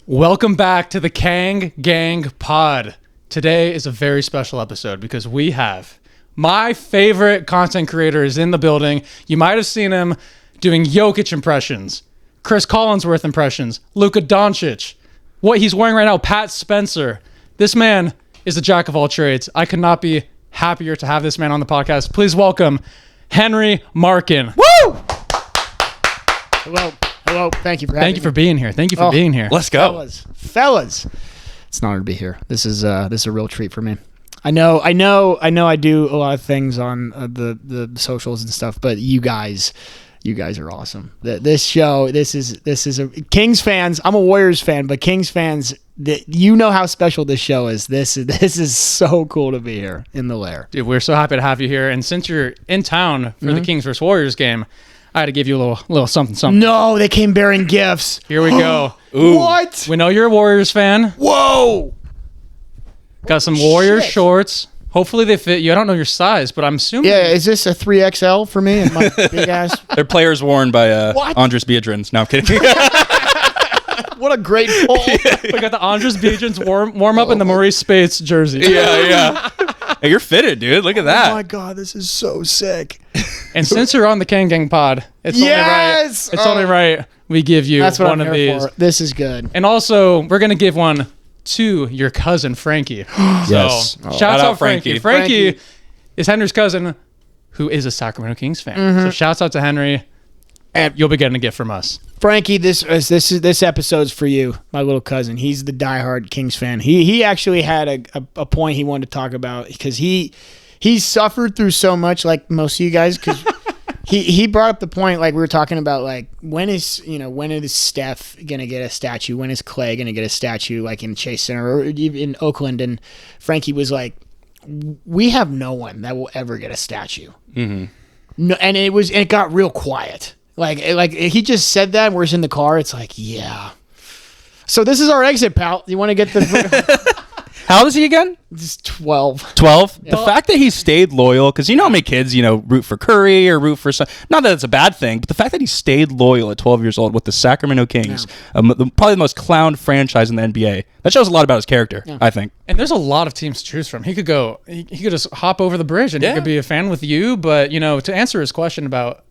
Welcome back to the Kang Gang Pod. Today is a very special episode because we have my favorite content creators in the building. You might have seen him doing Jokic impressions, Chris Collinsworth impressions, Luka Doncic, what he's wearing right now, Pat Spencer. This man is a jack of all trades. I could not be happier to have this man on the podcast. Please welcome Henry Marken. Woo! Hello. Thank you for having me. Thank you for being here. Thank you for being here. Let's go. Fellas. It's an honor to be here. This is a real treat for me. I know I do a lot of things on the socials and stuff, but you guys are awesome. This is a Kings fans. I'm a Warriors fan, but Kings fans, you know how special this show is. This is so cool to be here in the lair. Dude, we're so happy to have you here. And since you're in town for the Kings vs. Warriors game, I had to give you a little something. No, they came bearing gifts. Here we go. Ooh. What? We know you're a Warriors fan. Whoa. Got some Warriors shorts. Hopefully they fit you. I don't know your size, but I'm assuming. Yeah, is this a 3XL for me and my big ass? They're players worn by Andres Biedrins. No, I'm kidding. What a great pull. We got the Andres Biedrins warm up in the Maurice Spates jersey. Yeah. Hey, you're fitted, dude. Look at that. Oh my God, this is so sick. And since you're on the Kang Gang Pod, it's only right we give you That's what one I'm of here these. for. This is good. And also, we're going to give one to your cousin, Frankie. Yes. So, shouts out Frankie. Frankie. Frankie is Henry's cousin, who is a Sacramento Kings fan. So shouts out to Henry, and you'll be getting a gift from us. Frankie, this episode's for you, my little cousin. He's the diehard Kings fan. He actually had a point he wanted to talk about because he suffered through so much, like most of you guys, because he brought up the point, like we were talking about, like when is Steph gonna get a statue? When is Clay gonna get a statue, like in Chase Center or even in Oakland? And Frankie was like, we have no one that will ever get a statue. Mm-hmm. No, and it got real quiet. Like he just said that. We're just in the car. It's like, yeah. So this is our exit, pal. You want to get the? How old is he again? Just 12. 12. Yeah. The fact that he stayed loyal, because you know how many kids root for Curry or root for not that it's a bad thing, but the fact that he stayed loyal at 12 years old with the Sacramento Kings, probably the most clowned franchise in the NBA. That shows a lot about his character, I think. And there's a lot of teams to choose from. He could go. He could just hop over the bridge and he could be a fan with you. But to answer his question about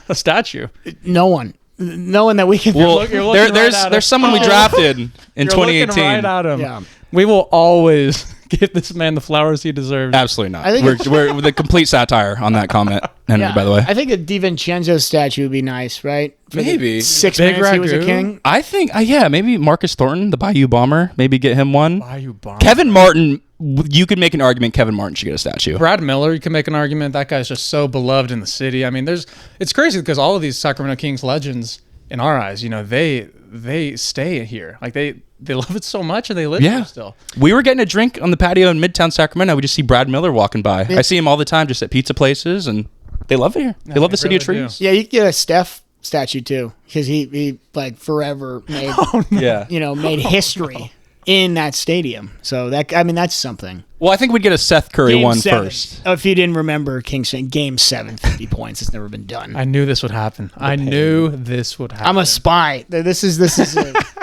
a statue, no one that we can. Well, there's someone we drafted in 2018. Right at him. Yeah. We will always give this man the flowers he deserves. Absolutely not. We're the complete satire on that comment, Henry. By the way, I think a DiVincenzo statue would be nice, right? For maybe 6 minutes he was a king. I think, maybe Marcus Thornton, the Bayou Bomber, maybe get him one. Bayou Bomber. Kevin Martin. You could make an argument Kevin Martin should get a statue. Brad Miller, you can make an argument. That guy's just so beloved in the city. I mean, it's crazy because all of these Sacramento Kings legends, in our eyes, they stay here. Like they love it so much and they live here still. We were getting a drink on the patio in Midtown Sacramento. We just see Brad Miller walking by. I see him all the time just at pizza places, and they love it here. They love the city of trees. Yeah, you could get a Steph statue too because he like forever made made history in that stadium. So that's something. Well, I think we'd get a Seth Curry one first. Oh, if you didn't remember, Game 7, 50 points. It's never been done. I knew this would happen. I'm a spy. This is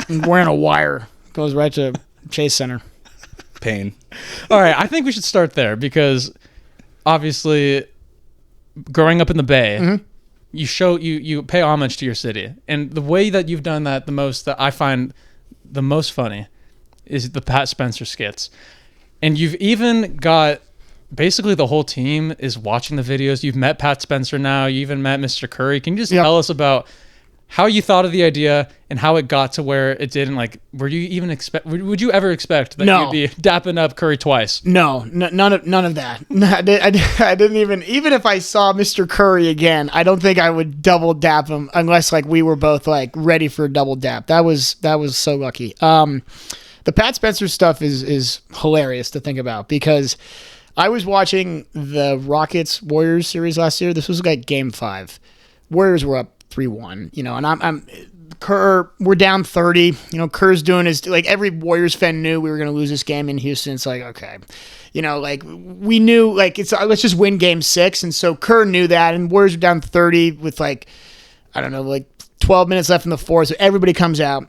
I'm wearing a wire. Goes right to Chase Center. Pain. All right, I think we should start there because obviously growing up in the Bay, you pay homage to your city. And the way that you've done that that I find the most funny is the Pat Spencer skits. And you've even got basically the whole team is watching the videos. You've met Pat Spencer now. You even met Mr. Curry. Can you just tell us about how you thought of the idea and how it got to where it did? And would you ever expect that you'd be dapping up Curry twice? No, none of that. I didn't even if I saw Mr. Curry again, I don't think I would double dap him unless we were both ready for a double dap. That was so lucky. The Pat Spencer stuff is hilarious to think about because I was watching the Rockets Warriors series last year. This was Game 5. Warriors were up 3-1, and we're down 30. Kerr's doing his, every Warriors fan knew we were going to lose this game in Houston. It's okay. We knew, let's just win Game 6. And so Kerr knew that, and Warriors were down 30 with 12 minutes left in the fourth. So everybody comes out.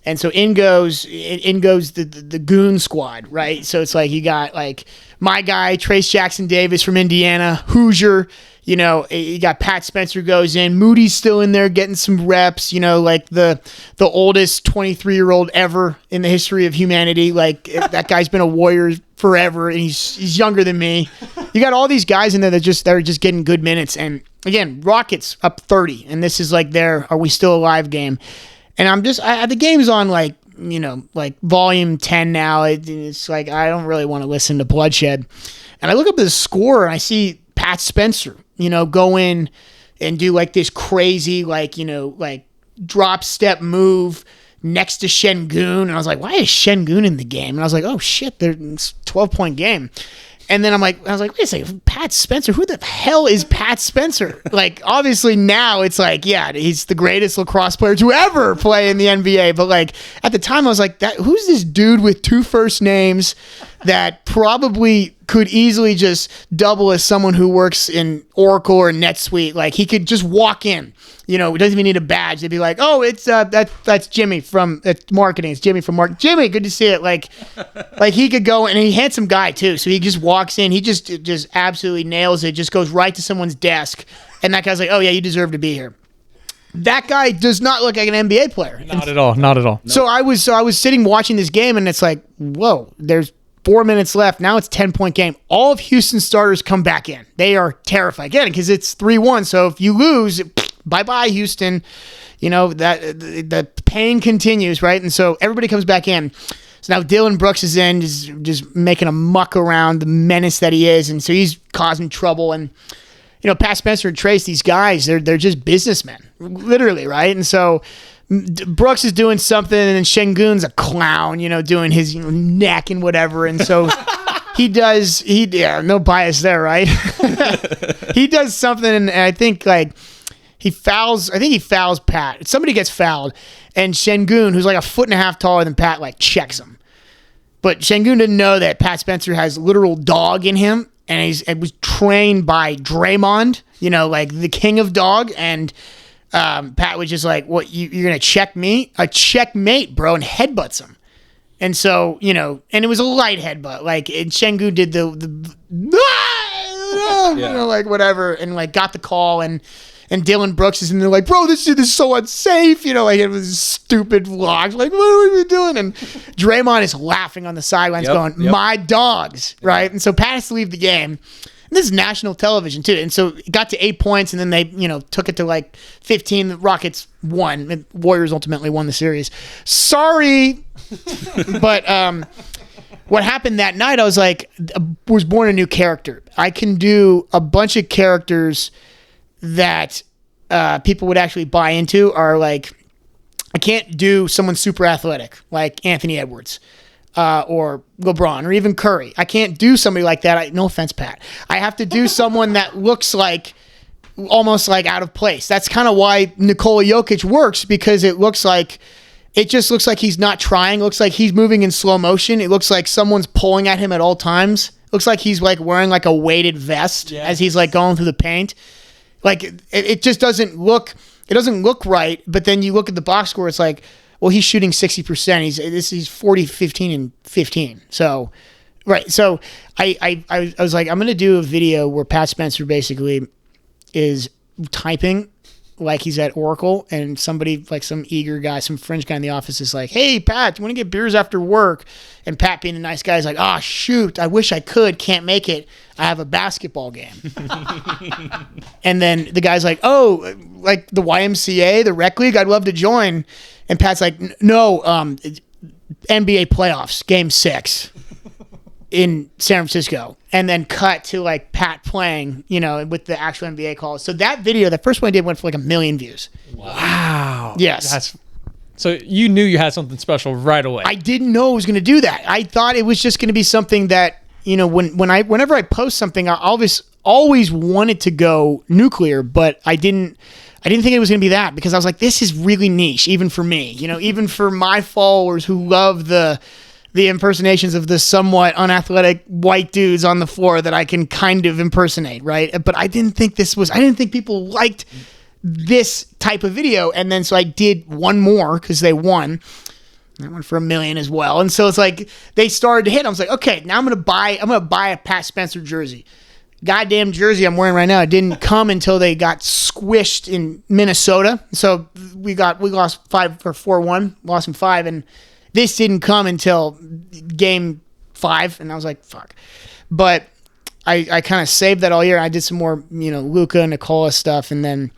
And so in goes the goon squad, right? So it's like you got like my guy Trace Jackson Davis from Indiana, Hoosier. You know, you got Pat Spencer goes in. Moody's still in there getting some reps. You know, like the oldest 23-year-old ever in the history of humanity. Like that guy's been a Warrior forever, and he's younger than me. You got all these guys in there that are just getting good minutes. And again, Rockets up 30, and this is like their "Are we still alive?" game. And the game's on like, you know, like volume 10 now. It's like, I don't really want to listen to bloodshed. And I look up at the score and I see Pat Spencer, you know, go in and do like this crazy, like, you know, like drop step move next to Şengün. And I was like, why is Şengün in the game? And I was like, oh shit, it's a 12-point game. And then I was like, wait a second, Pat Spencer? Who the hell is Pat Spencer? Like, obviously now it's like, yeah, he's the greatest lacrosse player to ever play in the NBA. But like at the time I was like, who's this dude with 2 first names that probably could easily just double as someone who works in Oracle or NetSuite? Like he could just walk in. You know, he doesn't even need a badge. They'd be like, "Oh, it's that's Jimmy from marketing. It's Jimmy from marketing. Jimmy, good to see it." Like he could go, and he's a handsome guy too. So he just walks in. He just absolutely nails it. Just goes right to someone's desk, and that guy's like, "Oh yeah, you deserve to be here." That guy does not look like an NBA player. Not at all. Not at all. So I was sitting watching this game, and it's like, whoa, there's 4 minutes left. Now it's 10-point game. All of Houston's starters come back in. They are terrified again because it's 3-1. So if you lose, bye-bye, Houston. You know, that the pain continues, right? And so everybody comes back in. So now Dylan Brooks is in, just making a muck around, the menace that he is. And so he's causing trouble. And, you know, Pat Spencer and Trace, these guys, they're just businessmen, literally, right? And so Brooks is doing something, and then Şengün's a clown, you know, doing his neck and whatever. And so no bias there, right? He does something, and I think like he fouls Pat. Somebody gets fouled, and Şengün, who's like a foot and a half taller than Pat, like checks him. But Şengün didn't know that Pat Spencer has literal dog in him, and it was trained by Draymond, you know, like the king of dog. And Pat was just like, "What? You're gonna check me? A checkmate, bro!" and headbutts him. And so, you know, and it was a light headbutt. Like, and Şengün did the you know, like whatever, and like got the call, and Dylan Brooks is in there like, "Bro, this shit is so unsafe," you know, like it was stupid vlogs, like, "What are we doing?" And Draymond is laughing on the sidelines, going, "My dogs," right? And so Pat has to leave the game. And this is national television too, and so it got to 8 points, and then they, you know, took it to like 15. The Rockets won. And Warriors ultimately won the series. Sorry, but what happened that night? I was like, was born a new character. I can do a bunch of characters that people would actually buy into. Are like, I can't do someone super athletic like Anthony Edwards. Or LeBron, or even Curry. I can't do somebody like that. No offense, Pat. I have to do someone that looks like almost like out of place. That's kind of why Nikola Jokic works, because it just looks like he's not trying. It looks like he's moving in slow motion. It looks like someone's pulling at him at all times. It looks like he's like wearing like a weighted vest as he's like going through the paint. Like it just doesn't look. It doesn't look right. But then you look at the box score. It's like, well, he's shooting 60%. He's 40, 15, and 15. So, right. So I was like, I'm going to do a video where Pat Spencer basically is typing like he's at Oracle, and somebody, like some eager guy, some fringe guy in the office is like, "Hey, Pat, do you want to get beers after work?" And Pat, being the nice guy, is like, "Oh, shoot, I wish I could. Can't make it. I have a basketball game." And then the guy's like, "Oh, like the YMCA, the rec league? I'd love to join." And Pat's like, "No, NBA playoffs, game 6 in San Francisco." And then cut to like Pat playing, you know, with the actual NBA calls. So that video, the first one I did, went for like 1 million views. Wow. Yes. So you knew you had something special right away. I didn't know it was going to do that. I thought it was just going to be something that, you know, whenever I post something, I always wanted to go nuclear, but I didn't think it was going to be that, because I was like, this is really niche, even for me, you know, even for my followers who love the impersonations of the somewhat unathletic white dudes on the floor that I can kind of impersonate, right? But I didn't think people liked this type of video. And then so I did one more because they won. That one for $1 million as well. And so it's like they started to hit. I was like, okay, now I'm gonna buy a Pat Spencer jersey. Goddamn jersey I'm wearing right now. It didn't come until they got squished in Minnesota. So we lost 4-1, lost in 5, and this didn't come until game 5, and I was like, fuck. But I kind of saved that all year. I did some more, Luka and Nikola stuff, and then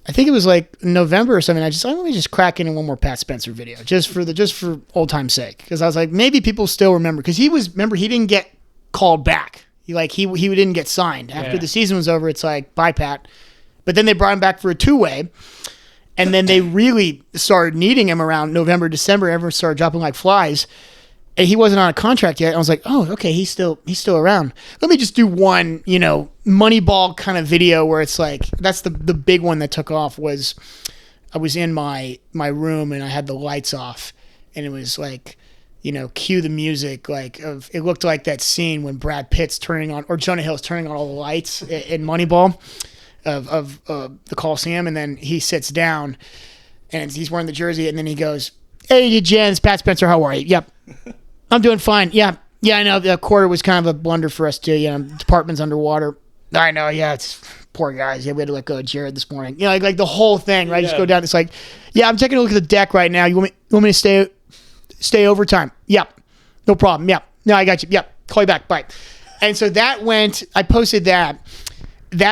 I think it was like November or something. Let me just crack in one more Pat Spencer video just for old time's sake, because I was like, maybe people still remember, because he didn't get called back. He didn't get signed after the season was over. It's like, bye, Pat. But then they brought him back for a 2-way, and then they really started needing him around November, December. Everyone started dropping like flies. And he wasn't on a contract yet. I was like, oh, okay, he's still around. Let me just do one, Moneyball kind of video where it's like, that's the big one that took off. Was I was in my room and I had the lights off, and it was like, cue the music, it looked like that scene when Brad Pitt's turning on, or Jonah Hill's turning on all the lights in Moneyball of the Coliseum, and then he sits down and he's wearing the jersey, and then he goes, hey, Jen, it's Pat Spencer, how are you? Yep. I'm doing fine. Yeah, I know the quarter was kind of a blunder for us too. Department's underwater. I know. Yeah, it's poor guys. Yeah, we had to let go of Jared this morning. Like the whole thing, right? Yeah. Just go down. It's like, yeah, I'm taking a look at the deck right now. You want me to stay overtime? Yeah, no problem. Yeah, no, I got you. Yeah, call you back. Bye. And so I posted that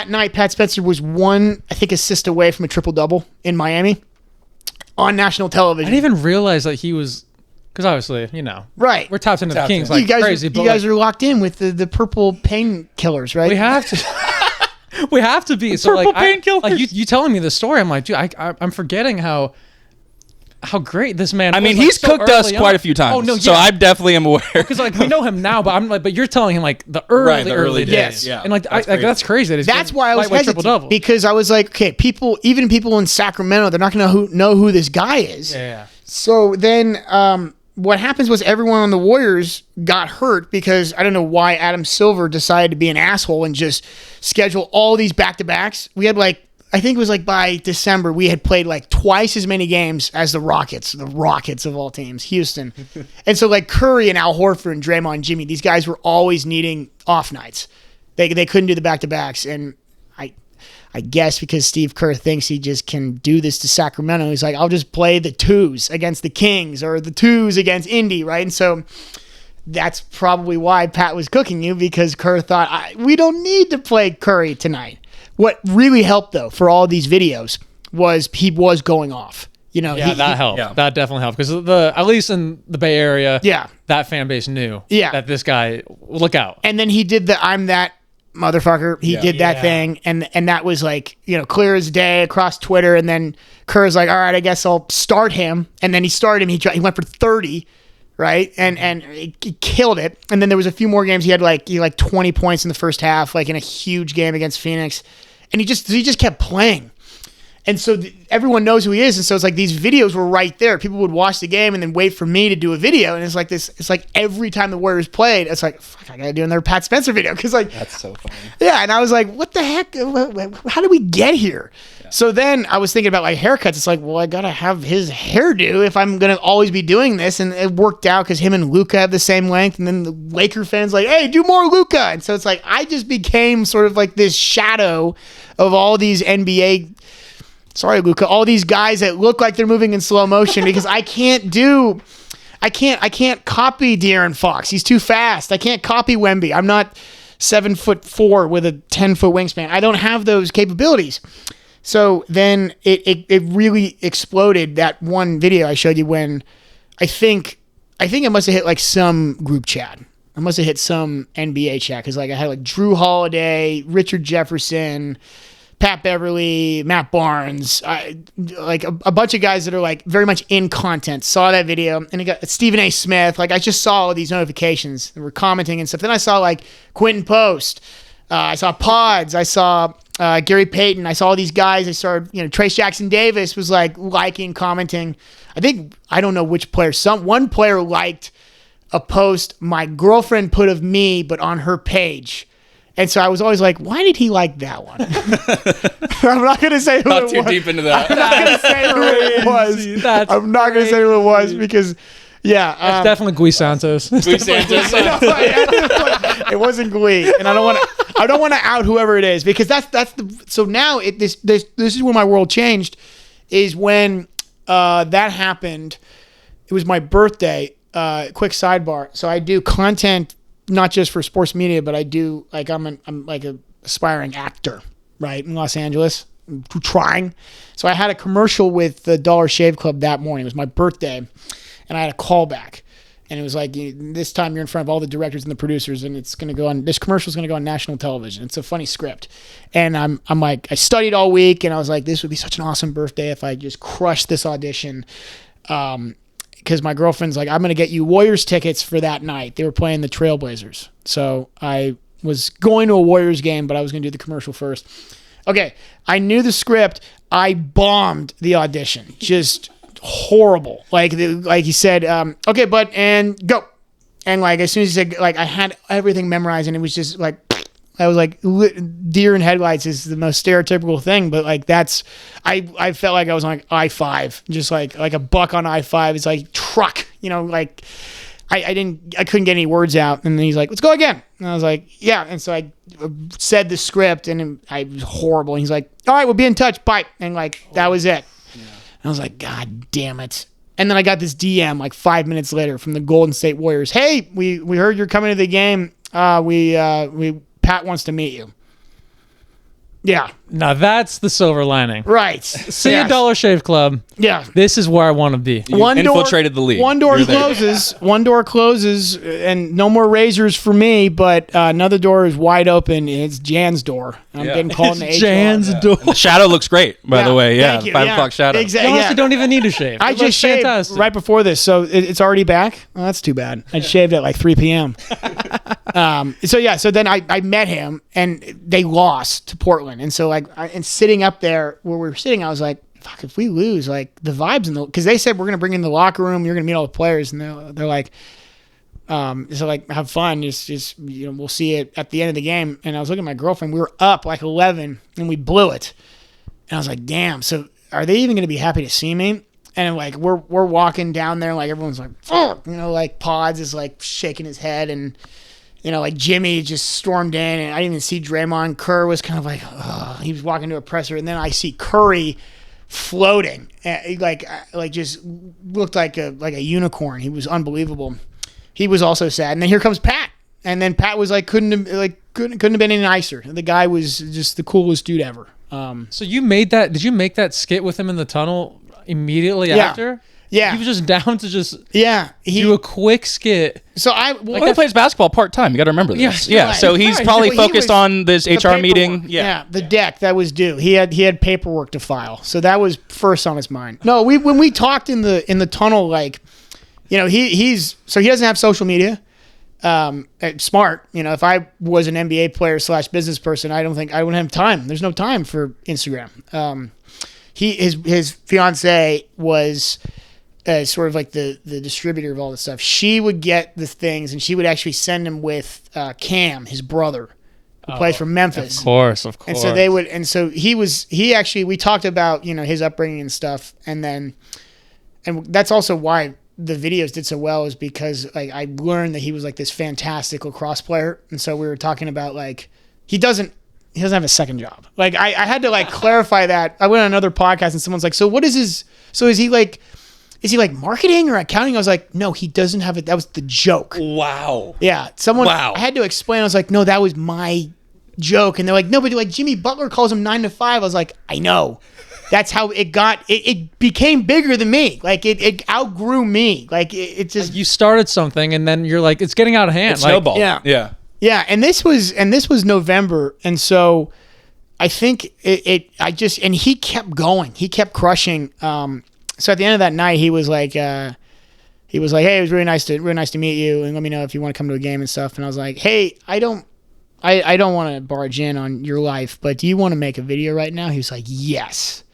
night. Pat Spencer was one, I think, assist away from a triple-double in Miami on national television. I didn't even realize that he was. Because obviously, right? We're tapped into the Kings like crazy. You guys are locked in with the purple painkillers, right? We have to. We have to be. So purple painkillers. You telling me the story, I'm like, dude, I'm forgetting how great this man. I mean, was, he's cooked us quite a few times. Oh no, yeah. So I definitely am aware. Because we know him now, but you're telling him like the early days. Yes. Yeah. And that's crazy. That's why I was hesitant, because I was like, okay, people in Sacramento, they're not going to know who this guy is. Yeah. So then. What happens was everyone on the Warriors got hurt because I don't know why Adam Silver decided to be an asshole and just schedule all these back-to-backs. We had I think it was by December, we had played twice as many games as the Rockets of all teams, Houston. And so Curry and Al Horford and Draymond and Jimmy, these guys were always needing off nights. They couldn't do the back-to-backs. And I guess because Steve Kerr thinks he just can do this to Sacramento, he's like, I'll just play the 2s against the Kings or the 2s against Indy, right? And so that's probably why Pat was cooking you, because Kerr thought, we don't need to play Curry tonight. What really helped, though, for all these videos was he was going off. That helped. Yeah. That definitely helped, because at least in the Bay Area, that fan base knew that this guy, look out. And then he did the I'm that motherfucker. He did that thing, and that was clear as day across Twitter. And then Kerr's like, all right, I guess I'll start him. And then he started him. He went for 30, right? And he killed it. And then there was a few more games. He had 20 points in the first half, in a huge game against Phoenix. And he just kept playing. And so everyone knows who he is. And so it's these videos were right there. People would watch the game and then wait for me to do a video. And it's like this. It's like every time the Warriors played, it's like, fuck, I got to do another Pat Spencer video. Because that's so funny. Yeah. And I was like, what the heck? How did we get here? Yeah. So then I was thinking about haircuts. It's like, well, I got to have his hairdo if I'm going to always be doing this. And it worked out because him and Luka have the same length. And then the Laker fans like, hey, do more Luka. And so it's like, I just became sort of this shadow of all these NBA. Sorry, Luka. All these guys that look like they're moving in slow motion, because I can't copy De'Aaron Fox. He's too fast. I can't copy Wemby. I'm not 7'4" with a 10-foot wingspan. I don't have those capabilities. So then it really exploded, that one video I showed you, when I think I must have hit some group chat. I must have hit some NBA chat, because I had Drew Holiday, Richard Jefferson, Pat Beverly, Matt Barnes, a bunch of guys that are very much in content, saw that video, and it got Stephen A. Smith. I just saw all these notifications that were commenting and stuff. Then I saw Quentin Post, I saw Pods, I saw Gary Payton, I saw all these guys. I started, Trace Jackson Davis was liking, commenting. I don't know which player. One player liked a post my girlfriend put of me, but on her page. And so I was always like, why did he like that one? I'm not going to say who Not it too was. deep into that. I'm not going to say who it was. I'm not going to say who it was because, yeah. It's definitely Gui Santos. It wasn't Glee, and I don't want to out whoever it is because that's the. So now this is when my world changed, is when that happened. It was my birthday. Quick sidebar. So I do content not just for sports media, but I do like I'm like a aspiring actor, right, in Los Angeles. I'm trying. So I had a commercial with the Dollar Shave Club that morning. It was my birthday, and I had a callback. And it was like, this time you're in front of all the directors and the producers, and it's going to go on. This commercial is going to go on national television. It's a funny script, and I'm like, I studied all week, and I was like, this would be such an awesome birthday if I just crushed this audition. Because my girlfriend's like, I'm going to get you Warriors tickets for that night. They were playing the Trailblazers. So I was going to a Warriors game, but I was going to do the commercial first. Okay, I knew the script. I bombed the audition. Just horrible. Like he said, okay, bud, and go. And like as soon as he said, like I had everything memorized, and it was just like, I was like, deer in headlights is the most stereotypical thing, but like that's, I felt like I was on like I-5, just like a buck on I-5. It's like truck, like I couldn't get any words out. And then he's like, let's go again. And I was like, yeah. And so I said the script, and I was horrible. And he's like, all right, we'll be in touch. Bye. And like, that was it. Yeah. And I was like, God damn it. And then I got this DM like 5 minutes later from the Golden State Warriors. Hey, we heard you're coming to the game. Pat wants to meet you. Yeah. Now that's the silver lining. Right. See a Dollar Shave Club. Yeah. This is where I want to be. You infiltrated the league. One door closes, and no more razors for me, but another door is wide open. It's Jan's door. I'm getting called in the Jan's door. And the shadow looks great, by the way. Yeah, thank you. 5 o'clock shadow. Exactly. You honestly don't even need to shave. I just shaved right before this, so it's already back. Oh, that's too bad. I shaved at like 3 p.m. So then I met him, and they lost to Portland. And so and sitting up there where we were sitting, I was like, fuck, if we lose, like the vibes because they said we're going to bring in the locker room, you're going to meet all the players. And they're like, so like have fun. Just we'll see it at the end of the game. And I was looking at my girlfriend, we were up like 11 and we blew it. And I was like, damn. So are they even going to be happy to see me? And like, we're walking down there, like everyone's like, fuck, like Pods is like shaking his head, and like Jimmy just stormed in, and I didn't even see Draymond. Kerr was kind of like, he was walking to a presser, and then I see Curry floating, like just looked like a unicorn. He was unbelievable. He was also sad, and then here comes Pat, and then Pat was like, couldn't have been any nicer. The guy was just the coolest dude ever. So you made that? Did you make that skit with him in the tunnel immediately after? Yeah. He was just down to just do a quick skit. So he plays basketball part-time. You got to remember this. Yeah. Right. So he's probably focused on this HR meeting. Yeah. The deck that was due. He had paperwork to file. So that was first on his mind. No, when we talked in the tunnel, like, he doesn't have social media. Smart. If I was an NBA player / business person, I wouldn't have time. There's no time for Instagram. His fiance was sort of like the distributor of all this stuff. She would get the things, and she would actually send him with Cam, his brother, who plays for Memphis. Of course. And so they would, and so we talked about, his upbringing and stuff. And that's also why the videos did so well, is because like I learned that he was like this fantastic lacrosse player. And so we were talking about like, he doesn't have a second job. Like I had to like clarify that. I went on another podcast and someone's like, is he like marketing or accounting? I was like, no, he doesn't have it. That was the joke. Wow. Yeah. I had to explain. I was like, no, that was my joke. And they're like, no, but like Jimmy Butler calls him 9 to 5. I was like, I know. That's how it became bigger than me. Like it outgrew me. Like it just. You started something and then you're like, it's getting out of hand. It snowballed. Yeah. Yeah. And this was November. And so I think and he kept going. He kept crushing. So at the end of that night, he was like, hey, it was really nice to meet you, and let me know if you want to come to a game and stuff. And I was like, hey, I don't want to barge in on your life, but do you want to make a video right now? He was like, yes.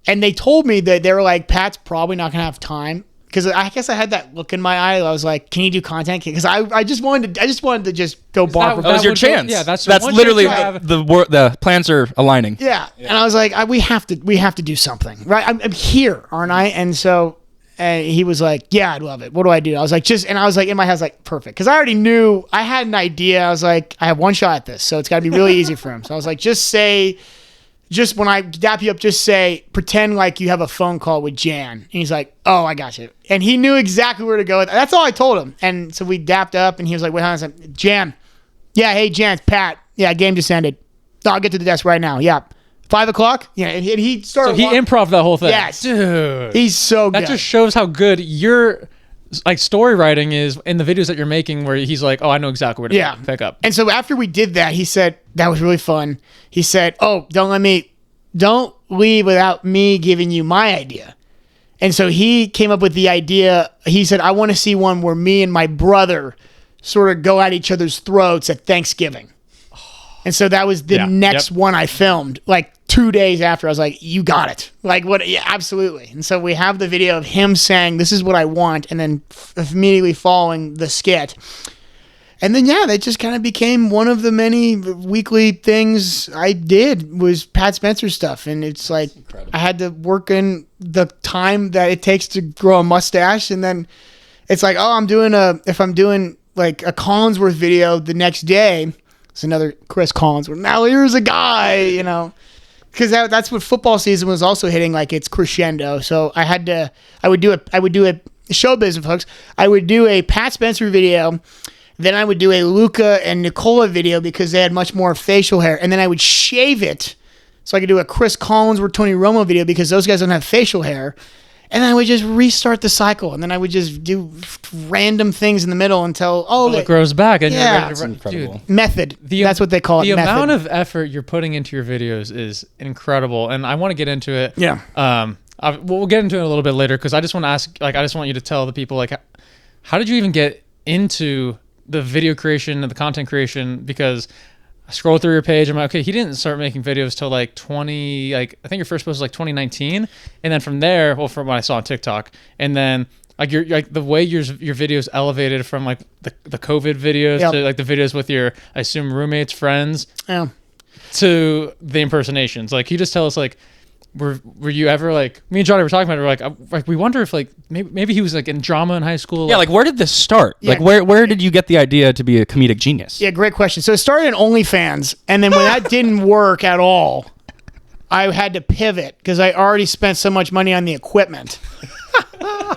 And they told me that they were like, Pat's probably not gonna have time because I guess I had that look in my eye. I was like, "Can you do content?" Because I just wanted to just go bar for That was your would- chance. yeah, that's that's one literally chance you have. the plans are aligning. Yeah. And I was like, we have to do something, right? I'm here, aren't I? And so, and he was like, yeah, I'd love it. What do I do? I was like, and I was like, in my head, I was like, perfect. Cause I already knew, I had an idea. I was like, I have one shot at this. So it's gotta be really easy for him. So I was like, just when I dap you up, just say, pretend like you have a phone call with Jan. And he's like, oh, I got you. And he knew exactly where to go with that. That's all I told him. And so we dapped up and he was like, wait, hold on a second. Jan. Yeah. Hey, Jan, it's Pat. Yeah. Game just ended. No, I'll get to the desk right now. Yeah. 5 o'clock? Yeah, and he started. So he improv that whole thing. Yes. Dude. He's so good. That just shows how good your like story writing is in the videos that you're making where he's like, oh, I know exactly where to pick up. And so after we did that, he said, that was really fun. He said, oh, don't leave without me giving you my idea. And so he came up with the idea. He said, I want to see one where me and my brother sort of go at each other's throats at Thanksgiving. And so that was the next one I filmed, like 2 days after. I was like, you got it. Like, what? Yeah, absolutely. And so we have the video of him saying, this is what I want, and then immediately following the skit. And then, that just kind of became one of the many weekly things I did was Pat Spencer stuff. And it's like, I had to work in the time that it takes to grow a mustache. And then it's like, oh, if I'm doing like a Collinsworth video the next day, it's another Chris Collinsworth. Now here's a guy, because that's what football season was also hitting, like its crescendo. So I would do a show business, folks. I would do a Pat Spencer video. Then I would do a Luca and Nicola video because they had much more facial hair. And then I would shave it so I could do a Chris Collinsworth, Tony Romo video because those guys don't have facial hair. And then I would just restart the cycle. And then I would just do random things in the middle until, it grows back. And Yeah. you're ready That's to incredible. method. That's what they call it. The method. amount of effort you're putting into your videos is incredible. And I want to get into it. Yeah. We'll get into it a little bit later because I just want to ask, I just want you to tell the people, how did you even get into the video creation and the content creation? Because I scroll through your page. I'm like, okay, he didn't start making videos till I think your first post was 2019. And then from there, from what I saw on TikTok, and then the way your videos elevated from the COVID videos to the videos with your, I assume, roommates, friends, to the impersonations. Can you just tell us were you ever me and Johnny were talking about it, we're we wonder if maybe he was in drama in high school. Yeah, where did this start? Yeah. Where did you get the idea to be a comedic genius? Yeah, great question. So it started in OnlyFans, and then when that didn't work at all, I had to pivot because I already spent so much money on the equipment.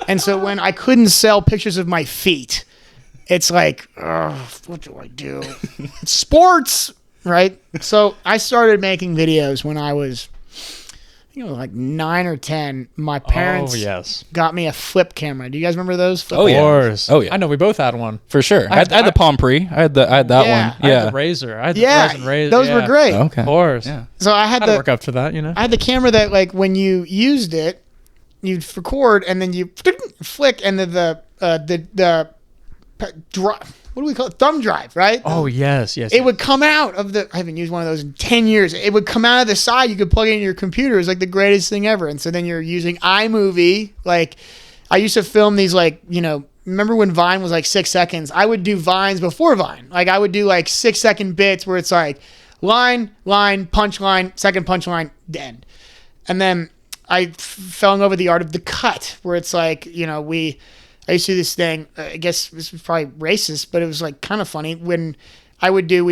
And so when I couldn't sell pictures of my feet, it's like, what do I do? It's sports, right? So I started making videos when I was 9 or 10. My parents got me a flip camera. Do you guys remember those? Oh yeah. Course. Oh yeah. I know we both had one. For sure. I had the Palm Pre. I had that one. I had the Razor. I had the Verizon Razor. Those were great. Okay. Of course. Yeah. So I had to work up to that, I had the camera that when you used it, you'd record and then you flick and the what do we call it? Thumb drive, right? Oh yes. It would come out of I haven't used one of those in 10 years. It would come out of the side. You could plug it in your computer. It was the greatest thing ever. And so then you're using iMovie. I used to film these remember when Vine was 6 seconds? I would do Vines before Vine. I would do 6 second bits where it's line, punchline, second punchline, end. And then I fell in love with the art of the cut where it's I used to do this thing. I guess this was probably racist, but it was kind of funny when we do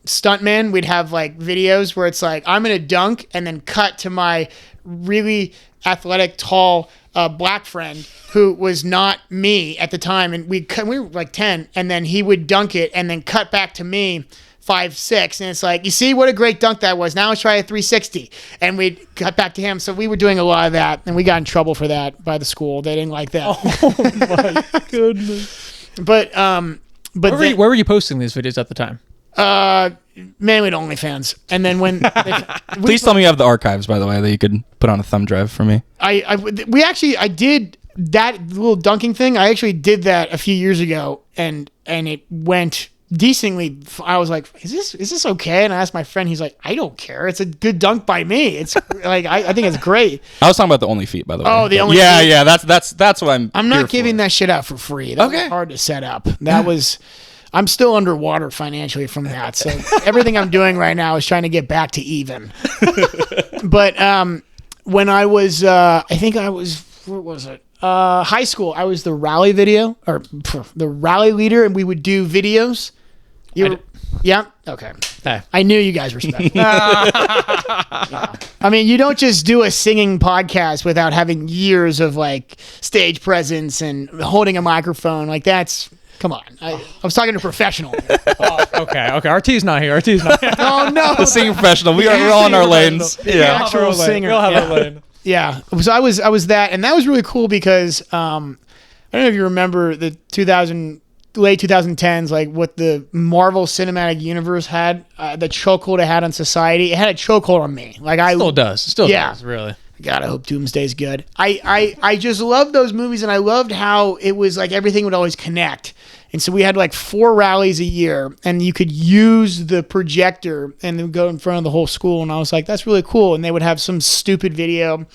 stuntmen. We'd have videos where it's I'm gonna dunk and then cut to my really athletic, tall black friend who was not me at the time, and we were 10, and then he would dunk it and then cut back to me. 5, 6, and it's you see what a great dunk that was. Now let's try a 360, and we'd cut back to him. So we were doing a lot of that, and we got in trouble for that by the school. They didn't like that. Oh my goodness! But where were you posting these videos at the time? Mainly to OnlyFans, and then when Please tell me you have the archives, by the way, that you could put on a thumb drive for me. I did that little dunking thing. I actually did that a few years ago, and it went decently. I was like, is this okay? And I asked my friend. He's like, I don't care. It's a good dunk by me. It's like I think it's great. I was talking about the only feet, by the way. Oh, the only yeah, feet? yeah. That's what I'm not here giving for. that shit out for free. That was hard to set up. That was. I'm still underwater financially from that. So everything I'm doing right now is trying to get back to even. But when I was, I think I was, what was it? High school. I was the rally video or the rally leader, and we would do videos. Yeah. Okay. Hey. I knew you guys respect. Yeah. I mean, you don't just do a singing podcast without having years of like stage presence and holding a microphone. Like that's. Come on. I was talking to a professional. Okay. RT's not here. Oh, no. The singing professional. We're all in our lanes. Yeah. Actual singer. We'll have a lane. Yeah. So I was that, and that was really cool because I don't know if you remember the late 2010s, like what the Marvel Cinematic Universe had, the chokehold it had on society. It had a chokehold on me. Like Still does, really. God, I hope Doomsday's good. I just loved those movies, and I loved how it was like everything would always connect. And so we had like 4 rallies a year, and you could use the projector and then go in front of the whole school. And I was like, that's really cool. And they would have some stupid video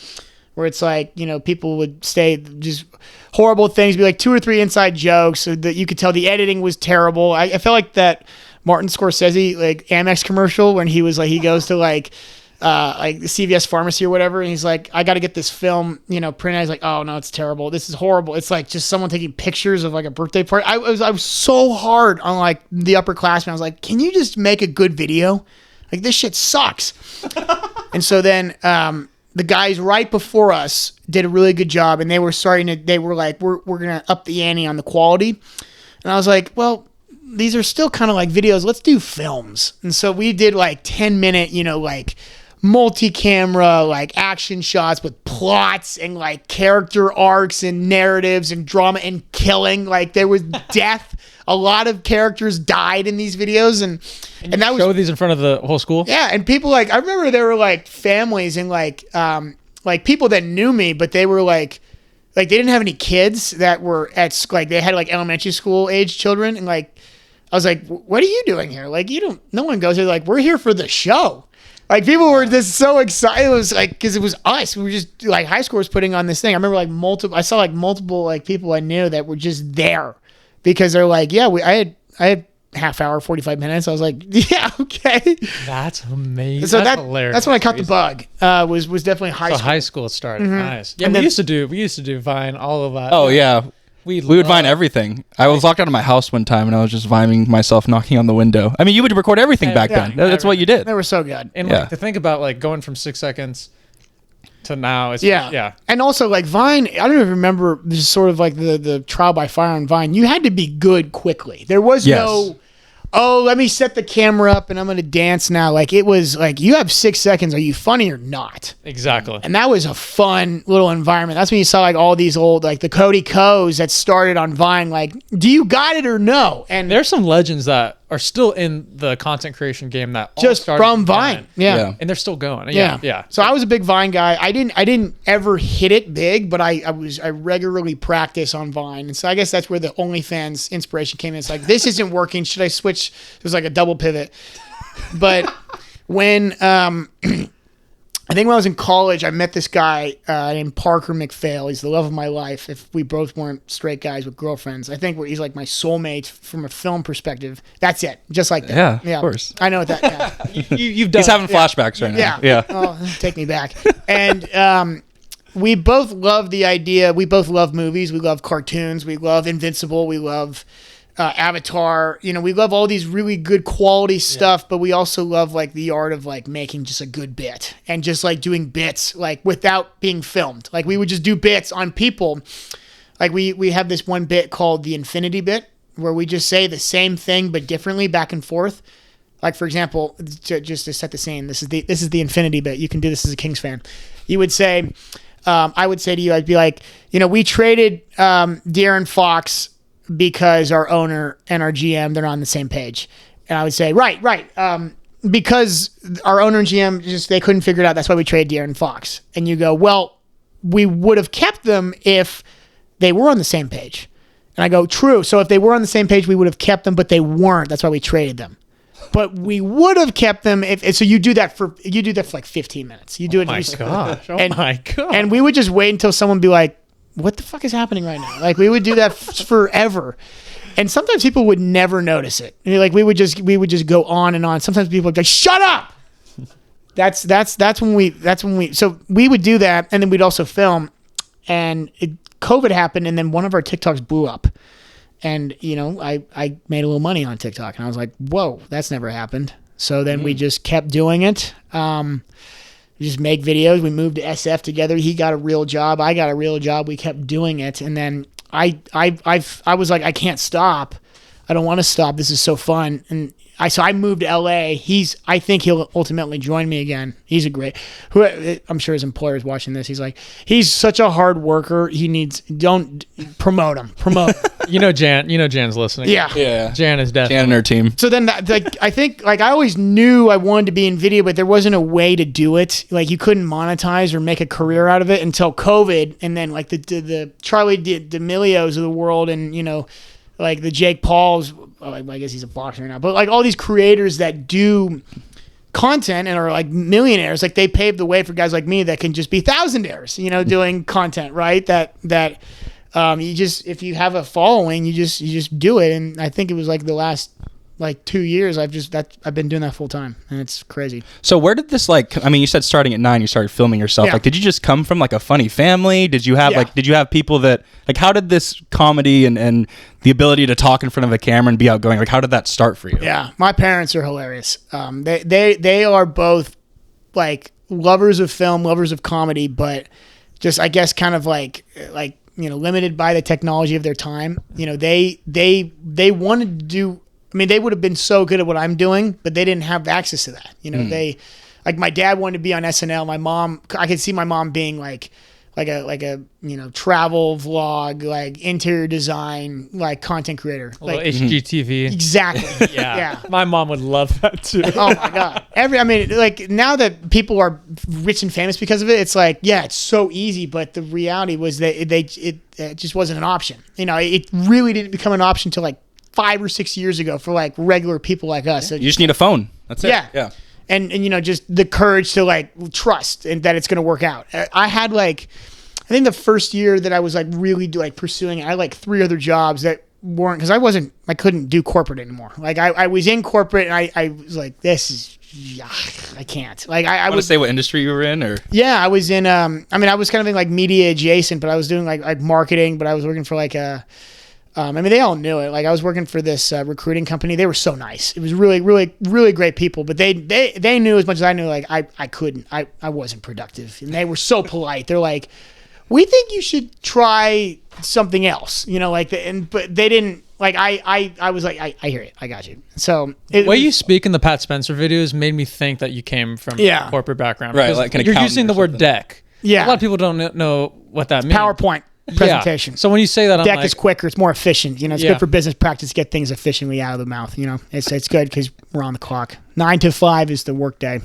where it's like, you know, people would say just horrible things, be like 2 or 3 inside jokes so that you could tell the editing was terrible. I felt like that Martin Scorsese, like Amex commercial when he was like, he goes to like the CVS pharmacy or whatever, and he's like, I got to get this film, you know, printed. He's like, oh no, it's terrible. This is horrible. It's like just someone taking pictures of like a birthday party. I was so hard on like the upperclassmen. I was like, can you just make a good video? Like this shit sucks. And so then the guys right before us did a really good job, and they were like, we're gonna up the ante on the quality. And I was like, well, these are still kind of like videos. Let's do films. And so we did like 10-minute, you know, like multi-camera, like action shots with plots and like character arcs and narratives and drama and killing. Like there was death. A lot of characters died in these videos, and that was show these in front of the whole school. Yeah, and people like I remember there were like families and like people that knew me, but they were like they didn't have any kids that were like they had like elementary school age children, and like I was like, what are you doing here? Like no one goes here. Like we're here for the show. Like people were just so excited. It was like because it was us. We were just like high schoolers putting on this thing. I remember like I saw like multiple like people I knew that were just there because they're like, yeah, I had half hour, 45 minutes. I was like, yeah, okay. That's amazing. So that's hilarious. That's when I caught the bug. Was definitely high school. High school started. Mm-hmm. Nice. Yeah, we used to do Vine, all of that. Oh yeah. We would Vine everything. I was locked out of my house one time, and I was just Viming myself knocking on the window. I mean, you would record everything back then. That's what you did. They were so good. And like to think about like going from 6 seconds to now, it's yeah. And also like Vine, I don't even remember just sort of like the trial by fire on Vine. You had to be good quickly. There was no, oh, let me set the camera up and I'm going to dance now. Like it was like, you have 6 seconds. Are you funny or not? Exactly. And that was a fun little environment. That's when you saw like all these old, like the Cody Coes that started on Vine. Like, do you got it or no? And there's some legends that are still in the content creation game that all just started from Vine. Yeah. And they're still going. Yeah. So I was a big Vine guy. I didn't ever hit it big, but I regularly practice on Vine. And so I guess that's where the OnlyFans inspiration came in. It's like, this isn't working. Should I switch? It was like a double pivot. But when I think when I was in college, I met this guy named Parker McPhail. He's the love of my life. If we both weren't straight guys with girlfriends, I think he's like my soulmate from a film perspective. That's it, just like that. Yeah, of course. I know that. Yeah. You've done. He's having flashbacks right now. Yeah. Oh, take me back. And we both love the idea. We both love movies. We love cartoons. We love Invincible. We love Avatar. You know, we love all these really good quality stuff, but we also love like the art of like making just a good bit and just like doing bits like without being filmed. Like we would just do bits on people. Like we have this one bit called the infinity bit where we just say the same thing but differently back and forth. Like for example, just to set the scene, this is the infinity bit. You can do this as a Kings fan. You would say, I would say to you, I'd be like, you know, we traded De'Aaron Fox because our owner and our GM, they're not on the same page. And I would say, right. Because our owner and GM they couldn't figure it out. That's why we traded De'Aaron Fox. And you go, well, we would have kept them if they were on the same page. And I go, true. So if they were on the same page, we would have kept them, but they weren't. That's why we traded them. But we would have kept them so you do that for like 15 minutes. You do it. Oh my gosh. Oh and, my God. And we would just wait until someone would be like, what the fuck is happening right now? Like we would do that forever. And sometimes people would never notice it. And like we would just go on and on. Sometimes people would be like, shut up. That's when we so we would do that, and then we'd also film. And COVID happened, and then one of our TikToks blew up. And, I made a little money on TikTok. And I was like, whoa, that's never happened. So then we just kept doing it. We just make videos. We moved to SF together. He got a real job. I got a real job. We kept doing it. And then I was like, I can't stop. I don't want to stop. This is so fun. And so I moved to LA. I think he'll ultimately join me again. He's I'm sure his employer's watching this. He's such a hard worker. Don't promote him. Jan's listening. Yeah. Jan is definitely. Jan and her team. So then I think I always knew I wanted to be in video, but there wasn't a way to do it. Like you couldn't monetize or make a career out of it until COVID. And then like the Charlie D'Amelios of the world and, like the Jake Pauls, I guess he's a boxer now, but like all these creators that do content and are like millionaires, like they paved the way for guys like me that can just be thousandaires, doing content, right? That you just, if you have a following, you just do it. And I think it was like the last 2 years, I've been doing that full time, and it's crazy. So where did this you said starting at 9, you started filming yourself. Yeah. Like, did you just come from like a funny family? Did you have did you have people that how did this comedy and the ability to talk in front of a camera and be outgoing, how did that start for you? Yeah, my parents are hilarious. They are both like lovers of film, lovers of comedy, but just I guess kind of like limited by the technology of their time. They wanted to do. I mean, they would have been so good at what I'm doing, but they didn't have access to that. They, like my dad wanted to be on SNL. My mom, I could see my mom being like a travel vlog, like interior design, like content creator. Like HGTV. Exactly. Yeah. My mom would love that too. Oh my God. Now that people are rich and famous because of it, it's like, yeah, it's so easy. But the reality was that it just wasn't an option. It really didn't become an option until like 5 or 6 years ago for like regular people like us. You just need a phone. That's it. Yeah. And just the courage to like trust and that it's going to work out. I had I think the first year that I was like really pursuing it, I had like 3 other jobs that weren't, because I couldn't do corporate anymore. Like I was in corporate and I was like, this is, I can't. Like I would say what industry you were in, or? Yeah, I was in, I was kind of in like media adjacent, but I was doing like marketing, but I was working for like they all knew it. Like I was working for this recruiting company. They were so nice. It was really, really, really great people. But they knew as much as I knew. Like I couldn't. I wasn't productive. And they were so polite. They're like, we think you should try something else. But they didn't. Like I was like, I hear it. I got you. So the way you speak in the Pat Spencer videos made me think that you came from a corporate background. Right, like an you're using the word deck. Yeah, a lot of people don't know what that means. PowerPoint presentation. Yeah. So when you say that, deck is quicker. It's more efficient. It's good for business practice to get things efficiently out of the mouth. It's good because we're on the clock. 9 to 5 is the work day,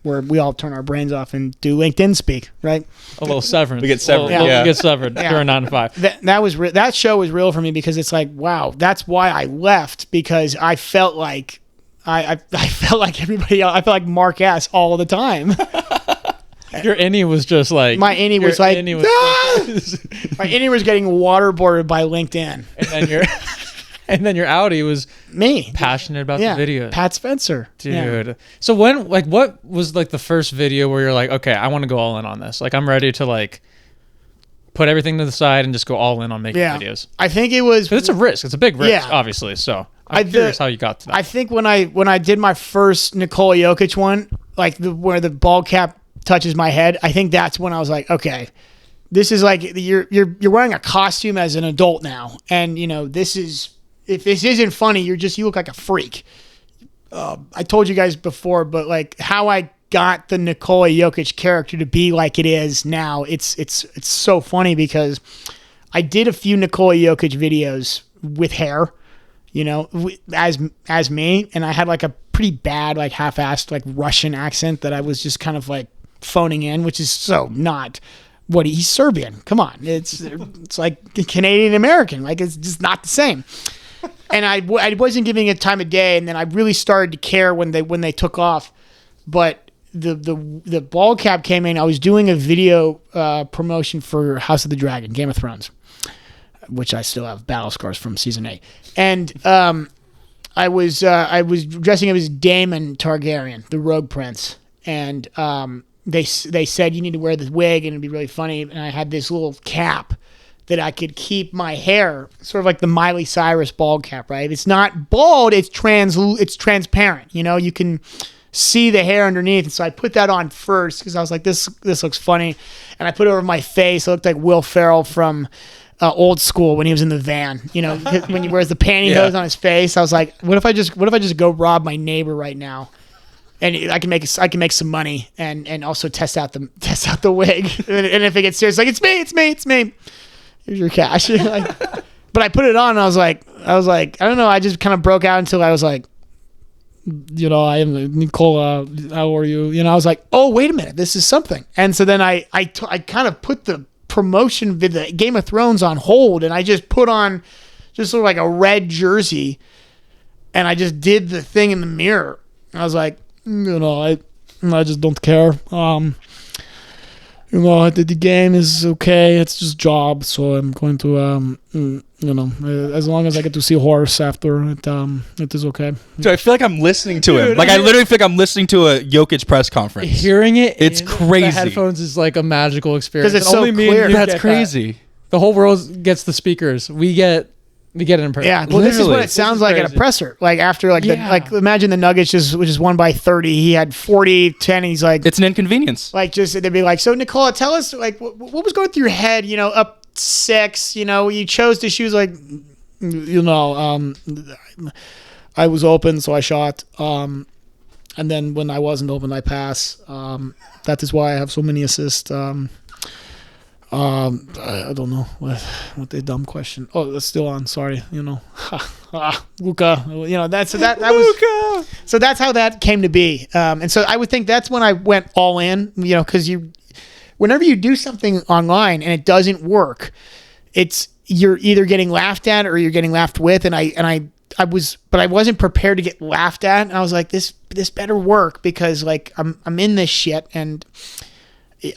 where we all turn our brains off and do LinkedIn speak, right? A little severance. We get severed. We get severed during 9 to 5. That show was real for me because it's like, wow, that's why I left, because I felt like I felt like everybody else. I felt like Mark S all the time. Your innie was just like my innie was like my innie was getting waterboarded by LinkedIn, and then your outie was me passionate about the video. Pat Spencer, dude. Yeah. So what was like the first video where you're like, okay, I want to go all in on this. Like I'm ready to like put everything to the side and just go all in on making videos. I think it was. But it's a risk. It's a big risk, obviously. So I'm curious how you got to that. I think when I did my first Nikola Jokic one, like where the ball cap touches my head, I think that's when I was like, okay, this is like you're wearing a costume as an adult now, and this is, if this isn't funny, you look like a freak. I told you guys before, but like how I got the Nikola Jokic character to be like it is now, it's so funny because I did a few Nikola Jokic videos with hair, as me, and I had like a pretty bad, like half-assed, like Russian accent that I was just kind of like phoning in, which is so not what? He's Serbian. Come on, it's like Canadian American. Like it's just not the same. And I wasn't giving it time of day, and then I really started to care when they took off. But the ball cap came in. I was doing a video promotion for House of the Dragon, Game of Thrones, which I still have battle scars from season 8. And I was dressing up as Daemon Targaryen, the Rogue Prince, and they said you need to wear this wig and it'd be really funny. And I had this little cap that I could keep my hair, sort of like the Miley Cyrus bald cap, right? It's not bald, it's transparent. You know, you can see the hair underneath. And so I put that on first because I was like, this looks funny. And I put it over my face. It looked like Will Ferrell from Old School when he was in the van. You know, when he wears the pantyhose on his face. I was like, what if I just go rob my neighbor right now? And I can make some money and also test out the wig. And if it gets serious, like it's me. Here's your cash. But I put it on and I was like, I don't know. I just kind of broke out until I was like, you know, I am Nicola. How are you? You know, I was like, oh, wait a minute. This is something. And so then I kind of put the promotion video, Game of Thrones on hold. And I just put on just sort of like a red jersey. And I just did the thing in the mirror. I was like, you know, I just don't care. You know, the game is okay. It's just job, so I'm going to, you know, as long as I get to see horse after it is okay. Dude, I feel like I'm listening to him. Like I literally feel like I'm listening to a Jokic press conference. Hearing it, it's crazy. The headphones is like a magical experience. Because it's so clear. That's crazy. The whole world gets the speakers. We get it in person. Yeah, well, this is what it sounds like at a presser. Like after, like imagine the Nuggets just won by 30. He had 40, 10. And he's like, it's an inconvenience. Like they'd be like, so Nicola, tell us like what was going through your head? You know, up 6. You know, you chose to shoot like, you know, I was open, so I shot. And then when I wasn't open, I pass. That is why I have so many assists. I don't know what the dumb question. Oh, that's still on. Sorry, you know, Luka. You know that was. So that's how that came to be. And so I would think that's when I went all in. You know, because whenever you do something online and it doesn't work, you're either getting laughed at or you're getting laughed with. And I wasn't prepared to get laughed at. And I was like, this better work because like I'm in this shit and.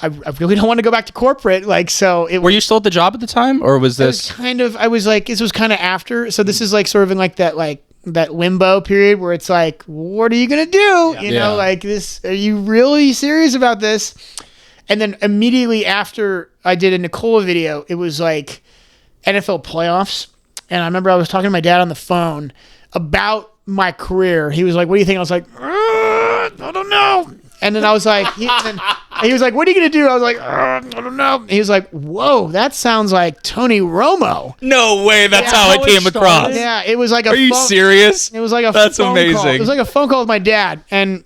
I really don't want to go back to corporate. Like, so were you still at the job at the time or was this I was like, this was kind of after. So this is like sort of in like that limbo period where it's like, what are you going to do? You know, like this, are you really serious about this? And then immediately after I did a Nicola video, it was like NFL playoffs. And I remember I was talking to my dad on the phone about my career. He was like, what do you think? I was like, I don't know. And then I was like, he was like, what are you going to do? I was like, I don't know. He was like, whoa, that sounds like Tony Romo. No way. That's how it came across. Yeah, it was like Are you serious? It was like a That's phone amazing. call. It was like a phone call with my dad. And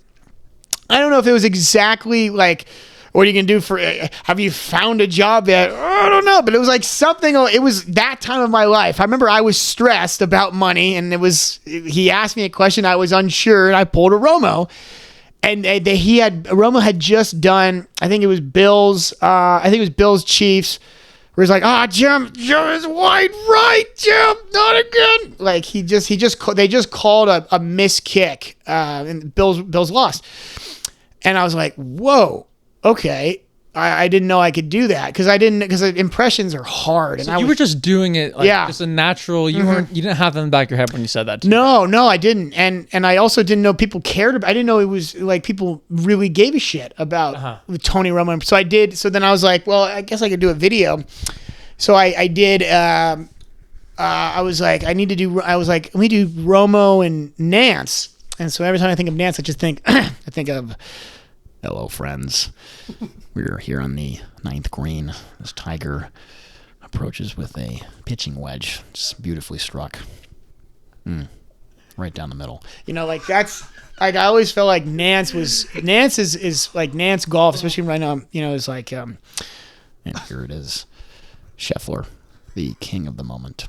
I don't know if it was exactly like, what are you going to do for, have you found a job yet? I don't know. But it was like something, it was that time of my life. I remember I was stressed about money and he asked me a question. I was unsure and I pulled a Romo. And Romo had just done, I think it was Bills Chiefs, where he's like, Jim is wide right, Jim, not again. Like they just called a missed kick, and Bills lost. And I was like, whoa, okay. I didn't know I could do that because impressions are hard. And so you were just doing it like just a natural. You didn't have them in the back of your head when you said that. No, I didn't. And I also didn't know people cared about. I didn't know it was like people really gave a shit about Tony Romo. So I did. So then I was like, well, I guess I could do a video. So I did. I was like, let me do Romo and Nance. And so every time I think of Nance, I just think of, hello, friends. We're here on the 9th green. This Tiger approaches with a pitching wedge, just beautifully struck. Right down the middle. You know, like that's like I always felt like Nance is like Nance golf, especially right now. You know, is like and here it is, Scheffler, the king of the moment.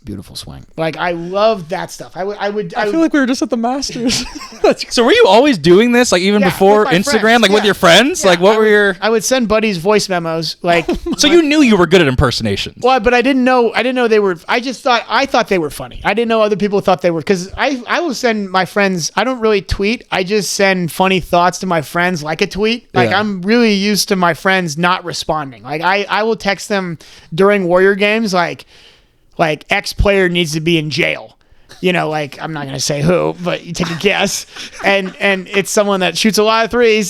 beautiful swing. Like I love that stuff. I feel like we were just at the Masters. So were you always doing this, like even before with my Instagram, friends. like with your friends? Yeah, like what were your? I would send buddies voice memos, like. So you knew you were good at impersonations. Well, but I didn't know they were. I thought they were funny. I didn't know other people thought they were, because I will send my friends. I don't really tweet. I just send funny thoughts to my friends like a tweet. Like Yeah. I'm really used to my friends not responding. Like I will text them during Warrior games, like X player needs to be in jail. You know, like I'm not gonna say who, but you take a guess, and it's someone that shoots a lot of threes.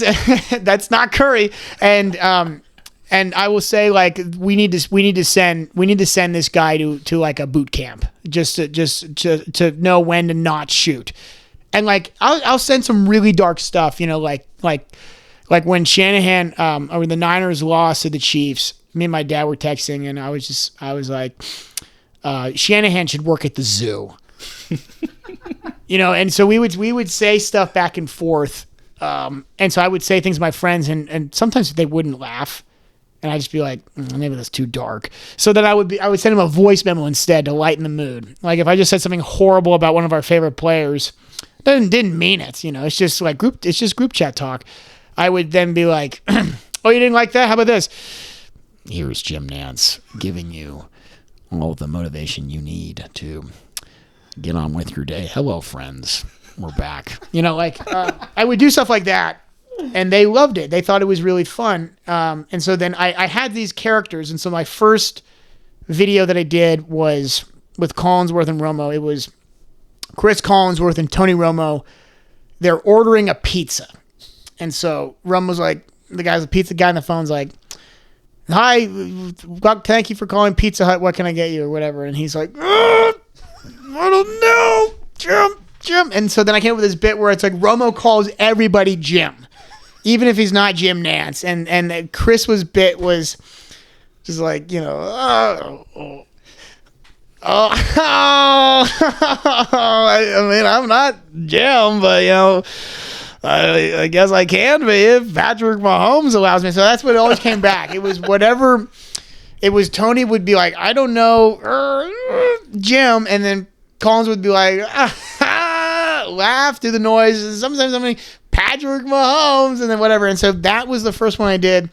That's not Curry, and I will say, like, we need to send this guy to like a boot camp just to know when to not shoot, and like I'll send some really dark stuff. You know, like when Shanahan or the Niners lost to the Chiefs. Me and my dad were texting, and I was like, Shanahan should work at the zoo. You know, and so we would say stuff back and forth, and so I would say things to my friends, and sometimes they wouldn't laugh, and I'd just be like, maybe that's too dark. So then I would send him a voice memo instead to lighten the mood. Like if I just said something horrible about one of our favorite players, didn't mean it. You know, it's just like group chat talk. I would then be like, oh, you didn't like that? How about this? Here's Jim Nantz giving you all the motivation you need to get on with your day. Hello, friends. We're back. You know, like I would do stuff like that, and they loved it. They thought it was really fun. And so then I had these characters, and so my first video that I did was with Collinsworth and Romo. It was Chris Collinsworth and Tony Romo. They're ordering a pizza, and so Romo's like, the pizza guy on the phone's like, hi, thank you for calling Pizza Hut. What can I get you, or whatever? And he's like, I don't know, Jim. And so then I came up with this bit where it's like Romo calls everybody Jim, even if he's not Jim Nantz. And Chris's bit was just like, you know, I mean, I'm not Jim, but you know, I guess I can be if Patrick Mahomes allows me. So that's what always came back. It was whatever. It was Tony would be like, I don't know, Jim, and then Collins would be like, laugh, do the noise. And sometimes I'm like, Patrick Mahomes, and then whatever. And so that was the first one I did,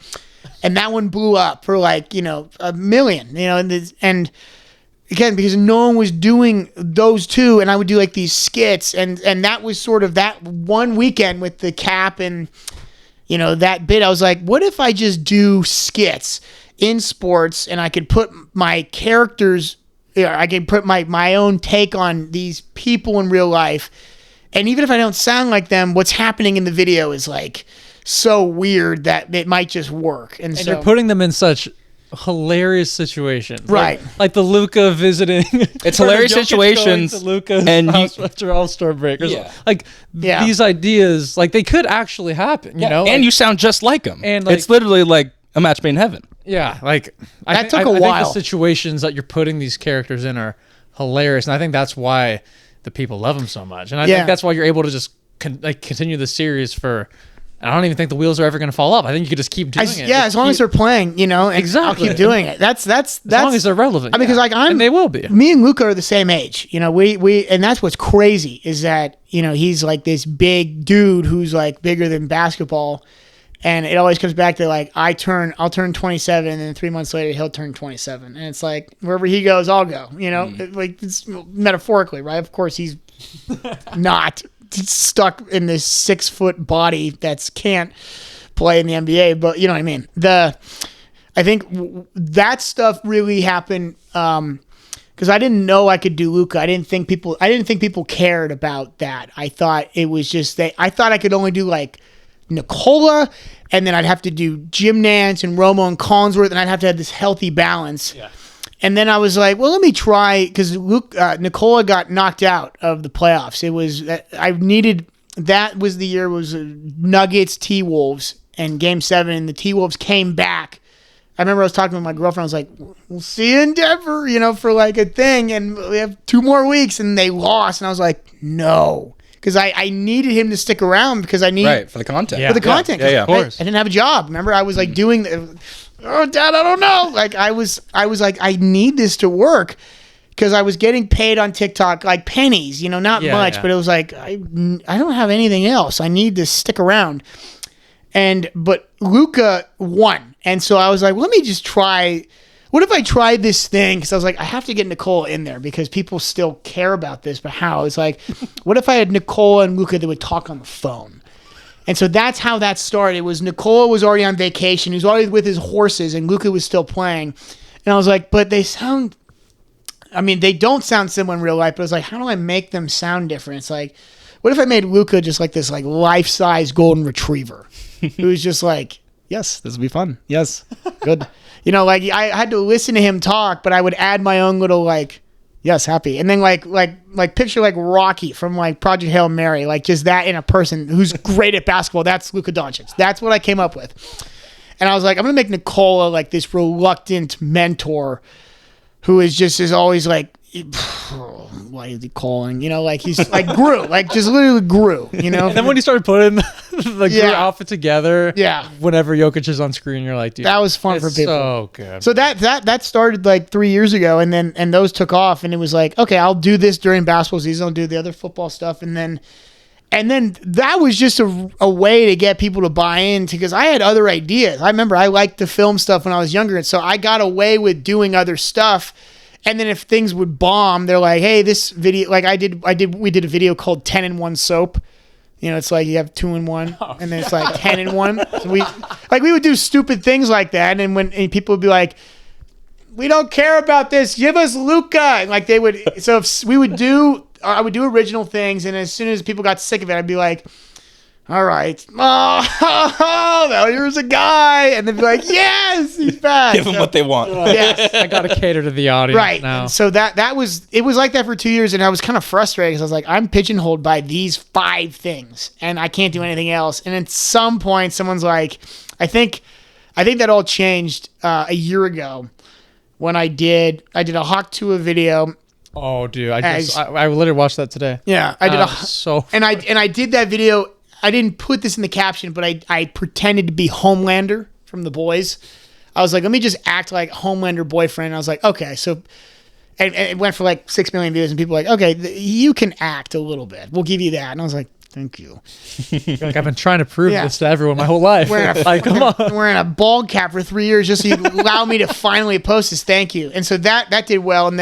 and that one blew up for like, you know, 1 million. You know, and again, because no one was doing those two, and I would do like these skits, and that was sort of that one weekend with the cap and, you know, that bit. I was like, what if I just do skits in sports, and I could put my characters, you know, I could put my own take on these people in real life, and even if I don't sound like them, what's happening in the video is like so weird that it might just work. And so you're putting them in such hilarious situations, right? Like the Luka visiting. It's hilarious situations. Luka's and house after All-Star break, or Yeah. like these ideas, like they could actually happen, you know. and like, you sound just like him. And, like, it's literally like a match made in heaven. yeah, like That I took a think while. the situations that you're putting these characters in are hilarious, and I think that's why the people love them so much, and I think that's why you're able to just continue the series for. I don't even think the wheels are ever going to fall off. I think you could just keep doing it. Yeah, as long as they're playing, you know, Exactly. I'll keep doing it. That's as long as they're relevant. I mean, because like and they will be. Me and Luka are the same age. You know, we and that's what's crazy is that, you know, he's like this big dude who's like bigger than basketball, and it always comes back to like I'll turn 27, and then 3 months later he'll turn 27, and it's like wherever he goes, I'll go. You know, like it's metaphorically, right? Of course, he's not stuck in this 6 foot body that can't play in the NBA, but you know what I mean. I think that stuff really happened because I didn't know I could do Luka. I didn't think people cared about that. I thought it was just I thought I could only do like Nicola, and then I'd have to do Jim Nantz and Romo and Collinsworth, and I'd have to have this healthy balance. Yeah. And then I was like, well, let me try, because Nicola got knocked out of the playoffs. It was that was the year was Nuggets T-Wolves, and Game 7, the T-Wolves came back. I remember I was talking with my girlfriend. I was like, we'll see you in Denver, you know, for like a thing, and we have 2 more weeks, and they lost. And I was like, no, because I needed him to stick around because I need Right, for the content. for the content. Yeah, of course. I didn't have a job. Remember, I was like doing oh, Dad, I don't know. Like I was like, I need this to work because I was getting paid on TikTok like pennies, not much, but it was like I don't have anything else. I need to stick around. But Luca won, and so I was like, let me just try. What if I tried this thing? Because I was like, I have to get Nicole in there because people still care about this. But how? It's like, what if I had Nicole and Luca that would talk on the phone? And so that's how that started. It was Nicole was already on vacation. He was already with his horses, and Luca was still playing. And I was like, but they sound. I mean, they don't sound similar in real life, but it's like, how do I make them sound different? It's like, what if I made Luca just like this like life-size golden retriever who's just like, yes, this will be fun. Yes, good. Like I had to listen to him talk, but I would add my own little like, yes, happy. And then like picture like Rocky from like Project Hail Mary, like just that in a person who's great at basketball. That's Luka Doncic. That's what I came up with. And I was like, I'm going to make Nicola like this reluctant mentor who is always like, why is he calling? Like he's like grew, like just literally grew, And then when he started putting the Grew outfit together, whenever Jokic is on screen, you're like, dude, that was fun for people. So good. So that started like 3 years ago, and those took off, and it was like, okay, I'll do this during basketball season, I'll do the other football stuff, and then that was just a way to get people to buy in because I had other ideas. I remember I liked to film stuff when I was younger, and so I got away with doing other stuff. And then if things would bomb, they're like, hey, this video, like we did a video called 10-in-1 soap. It's like you have 2-in-1 and then it's like 10-in-1. So we would do stupid things like that. And when people would be like, we don't care about this. Give us Luca. And like they would, so if I would do original things. And as soon as people got sick of it, I'd be like, all right. Oh, now here's a guy. And they'd be like, yes, he's back. Give them what they want. Yes. I got to cater to the audience now. And so it was like that for 2 years. And I was kind of frustrated because I was like, I'm pigeonholed by these 5 things and I can't do anything else. And at some point, someone's like, I think that all changed a year ago when I did a Hawk Tua video. Oh, dude. I literally watched that today. Yeah. I did I did that video. I didn't put this in the caption, but I pretended to be Homelander from The Boys. I was like, let me just act like Homelander boyfriend. And I was like, okay. So, and it went for like 6 million views, and people were like, okay, you can act a little bit. We'll give you that. And I was like, thank you. Like, I've been trying to prove this to everyone my whole life. Come on. Wearing a bald cap for 3 years just so you allow me to finally post this. Thank you. And so that did well. And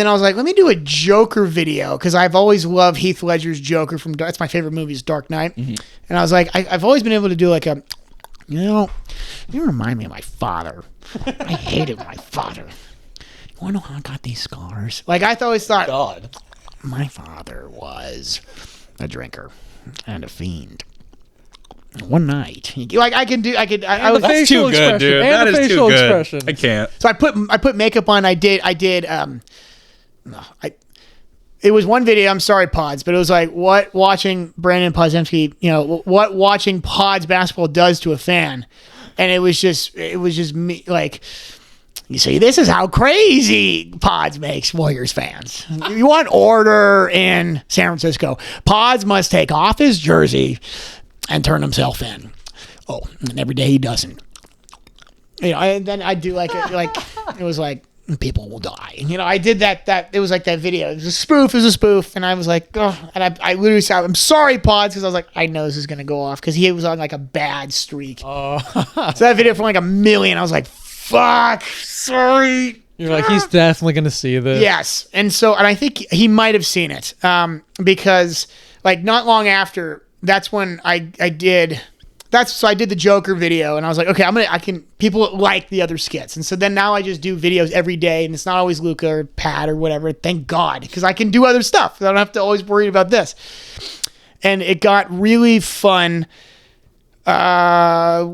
then I was like, let me do a Joker video because I've always loved Heath Ledger's Joker that's my favorite movie is Dark Knight. Mm-hmm. And I was like, I've always been able to do like you remind me of my father. I hated my father. You want to know how I got these scars? Like I always thought, God, my father was a drinker and a fiend. One night, like I could. That's too good, dude. That is too good. I can't. So I put makeup on. I did. It was one video. I'm sorry, Pods, but it was like what watching Brandon Podziemski, what watching Pods basketball does to a fan, and it was just me. Like, you see, this is how crazy Pods makes Warriors fans. You want order in San Francisco? Pods must take off his jersey and turn himself in. Oh, and every day he doesn't. And then I do like it was like. People will die. I did that. It was like that video. It was a spoof. And I was like, oh, and I literally said, I'm sorry, Pods, because I was like, I know this is going to go off because he was on like a bad streak. Oh. So that video for like 1 million. I was like, fuck, sorry. You're like, he's definitely going to see this. Yes. And I think he might have seen it because like not long after, that's when I did the Joker video, and I was like, okay, people like the other skits. And so then now I just do videos every day, and it's not always Luca or Pat or whatever. Thank God, because I can do other stuff. I don't have to always worry about this. And it got really fun. What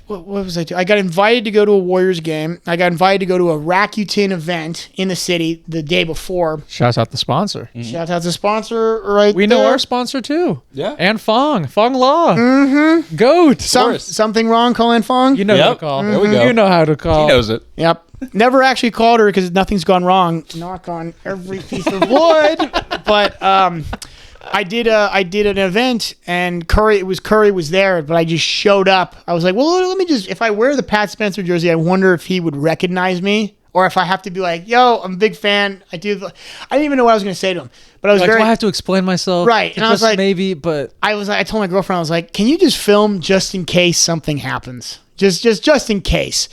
was I doing? I got invited to go to a Warriors game. I got invited to go to a Rakuten event in the city the day before. Shouts out the sponsor. Mm-hmm. Shout out the sponsor right We there. know our sponsor too. Yeah. And Fong Law. Mm-hmm. Goat. Something wrong calling Fong? You know how to call. Mm-hmm. There we go. You know how to call. He knows it. Yep. Never actually called her because nothing's gone wrong. Knock on every piece of wood. But I did an event, and Curry was there, but I just showed up. I was like, well, let me just, if I wear the Pat Spencer jersey, I wonder if he would recognize me, or if I have to be like, yo, I'm a big fan. I didn't even know what I was going to say to him, but I was Like, do very I have to explain myself? right. And I was like, maybe, but I told my girlfriend, I was like, can you just film just in case something happens, just in case.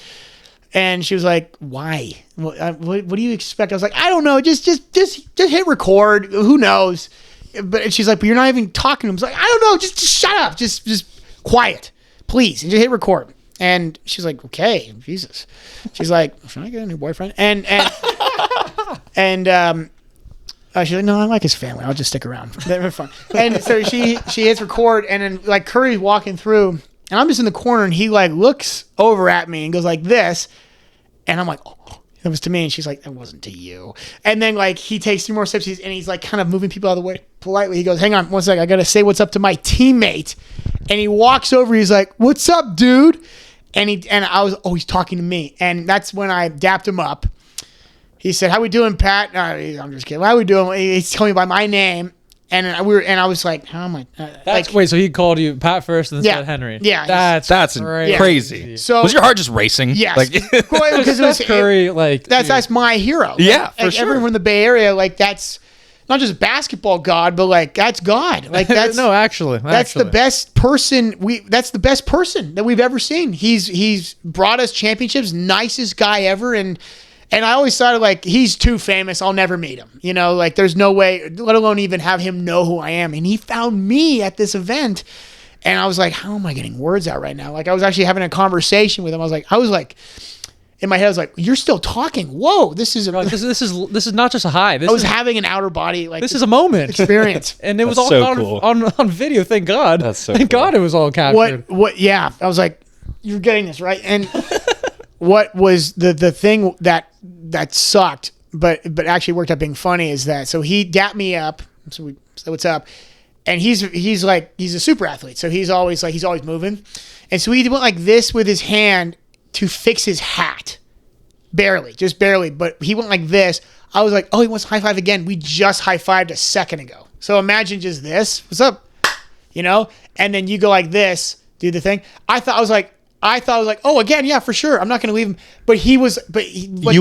And she was like, why? What do you expect? I was like, I don't know. Just hit record. Who knows? But she's like, but you're not even talking to him. I was like, I don't know. Just shut up. Just quiet, please. And just hit record. And she's like, okay, Jesus. She's like, should I get a new boyfriend? And she's like, no, I like his family. I'll just stick around. They're fun. And so she hits record, and then like Curry's walking through, and I'm just in the corner, and he like looks over at me and goes like this, and I'm like, oh, that was to me, and she's like, that wasn't to you. And then like he takes 3 more steps, and he's like kind of moving people out of the way politely. He goes, hang on one second, I gotta say what's up to my teammate. And he walks over, he's like, what's up, dude? And I was, he's talking to me, and that's when I dapped him up. He said, how we doing, Pat? I'm just kidding. How we doing? He's calling me by my name. And I was like, how am I? wait, so he called you Pat first and then said Henry. Yeah. That's crazy. crazy. So was your heart just racing? Yes. Like, because it was Curry, like that's my hero. Yeah, for like, sure. Everyone from the Bay Area, like that's not just basketball god, but like that's God. Like that's no, actually, that's the best person that's the best person that we've ever seen. He's brought us championships, nicest guy ever, and I always thought like he's too famous. I'll never meet him. You know, like there's no way, let alone even have him know who I am. And he found me at this event, and I was like, how am I getting words out right now? Like I was actually having a conversation with him. I was like, in my head, I was like, you're still talking. Whoa, this is this is not just a high. I was having an outer body like this is a moment experience, and it was That's all so on, cool. on video. Thank God. That's so thank cool. God it was all captured. What? Yeah, I was like, you're getting this right. And what was the thing that sucked, but actually worked out being funny is that so he dapped me up. So we said, what's up? And he's a super athlete, so he's always moving, and so he went like this with his hand to fix his hat. Just barely, but he went like this. I was like, oh, he wants to high five again. We just high fived a second ago. So imagine just this. What's up? You know? And then you go like this, do the thing. I thought I was like, oh, again, yeah, for sure. I'm not going to leave him. But you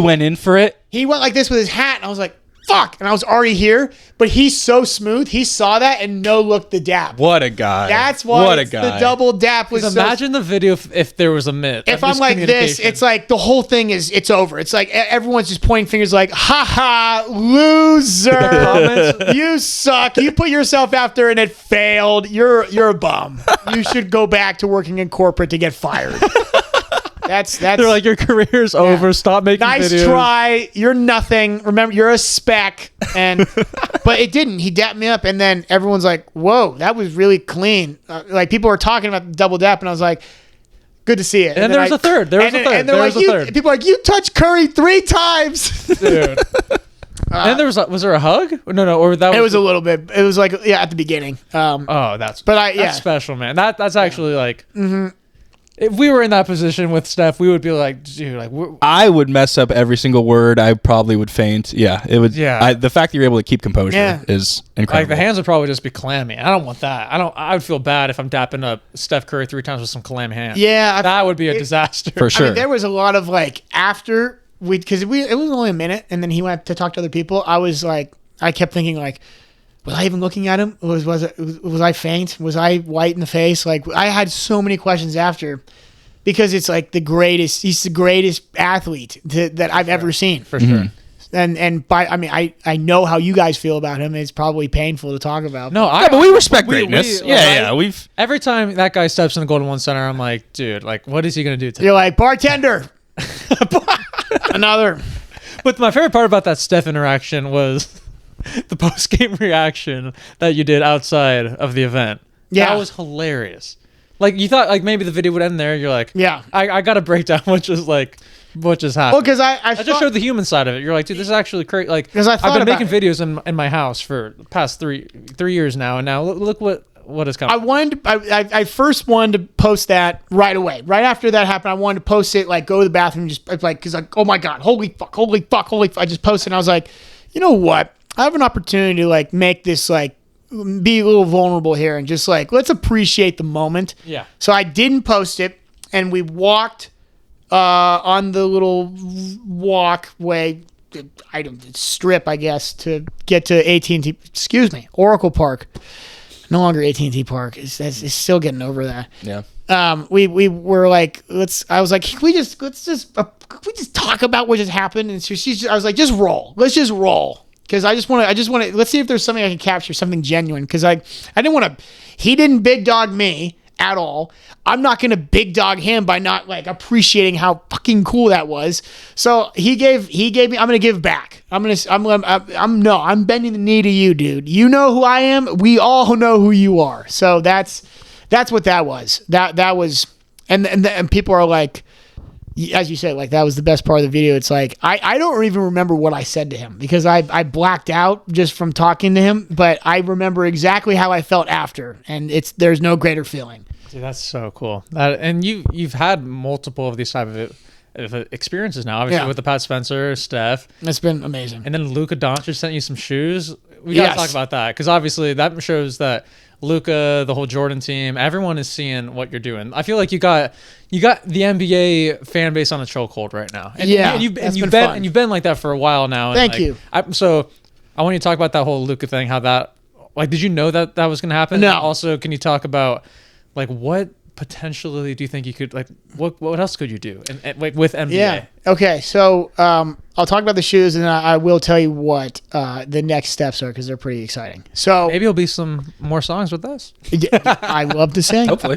went in for it? He went like this with his hat, and I was like, fuck. And I was already here, but he's so smooth. He saw that and no looked the dap. What a guy. That's why what a guy. The double dap was imagine the video if there was a myth. If I'm like this, it's like the whole thing it's over. It's like everyone's just pointing fingers like, ha ha, loser. You suck. You put yourself out there and it failed. You're a bum. You should go back to working in corporate to get fired. That's they're like, your career's over. Stop making nice videos. try. You're nothing. Remember, you're a speck. And but it didn't. He dapped me up, and then everyone's like, "Whoa, that was really clean." Like people were talking about the double dap, and I was like, "Good to see it." And there was a third. There was a third. And they're like, people are like, "You touched Curry 3 times, dude." And was there a hug? No, or that was it was a little bit. It was like at the beginning. That's that's special, man. That's actually like. Mm-hmm. If we were in that position with Steph, we would be like, dude, like I would mess up every single word. I probably would faint. Yeah, it would. Yeah, the fact that you're able to keep composure is incredible. Like the hands would probably just be clammy. I don't want that. I would feel bad if I'm dapping up Steph Curry 3 times with some clammy hands. Yeah, that would be a disaster for sure. I mean, there was a lot of like after because it was only a minute, and then he went to talk to other people. I kept thinking like, was I even looking at him? Was I faint? Was I white in the face? Like I had so many questions after, because it's like the greatest. He's the greatest athlete that I've ever seen. For sure. I know how you guys feel about him. It's probably painful to talk about. No, but we respect greatness. We've every time that guy steps in the Golden One Center, I'm like, dude, like, what is he gonna do today? You're like, bartender. Another. But my favorite part about that Steph interaction was the post-game reaction that you did outside of the event. Yeah. That was hilarious. Like, you thought, like, maybe the video would end there. You're like, yeah, I got to break down what just happened. Well, because I just showed the human side of it. You're like, dude, this is actually crazy. Like, because I've been making videos in my house for the past three years now, and now look what has come. I first wanted to post that right away. Right after that happened, I wanted to post it, like, go to the bathroom, just like, because like, oh my God, holy fuck. I just posted, and I was like, you know what? I have an opportunity to like make this like be a little vulnerable here and just like let's appreciate the moment. Yeah. So I didn't post it, and we walked on the little walkway, strip, I guess, to get to AT&T. Excuse me, Oracle Park. No longer AT&T Park. It's still getting over that. Yeah. We were like, I was like, can we just talk about what just happened? And I was like, just roll. Let's just roll. Because I just want to, let's see if there's something I can capture, something genuine. Because I didn't want to, he didn't big dog me at all. I'm not going to big dog him by not like appreciating how fucking cool that was. So he gave me, I'm going to give back. I'm bending the knee to you, dude. You know who I am. We all know who you are. So that's what that was. That was, and people are like, as you said, like that was the best part of the video. It's like I don't even remember what I said to him because I blacked out just from talking to him, but I remember exactly how I felt after, and there's no greater feeling. Dude, that's so cool. And you've had multiple of these type of experiences now, obviously with the Pat Spencer, Steph. It's been amazing. And then Luka Doncic sent you some shoes. We got to talk about that because obviously that shows that Luka, the whole Jordan team, everyone is seeing what you're doing. I feel like you got the NBA fan base on a chokehold right now. And, you've been like that for a while now. Thank you. So I want you to talk about that whole Luka thing. How that, like, did you know that was going to happen? No. And also, can you talk about like what potentially do you think you could like? What else could you do and like with NBA? Yeah. Okay. So I'll talk about the shoes, and I will tell you what the next steps are because they're pretty exciting. So maybe it'll be some more songs with us. I love to sing. Hopefully,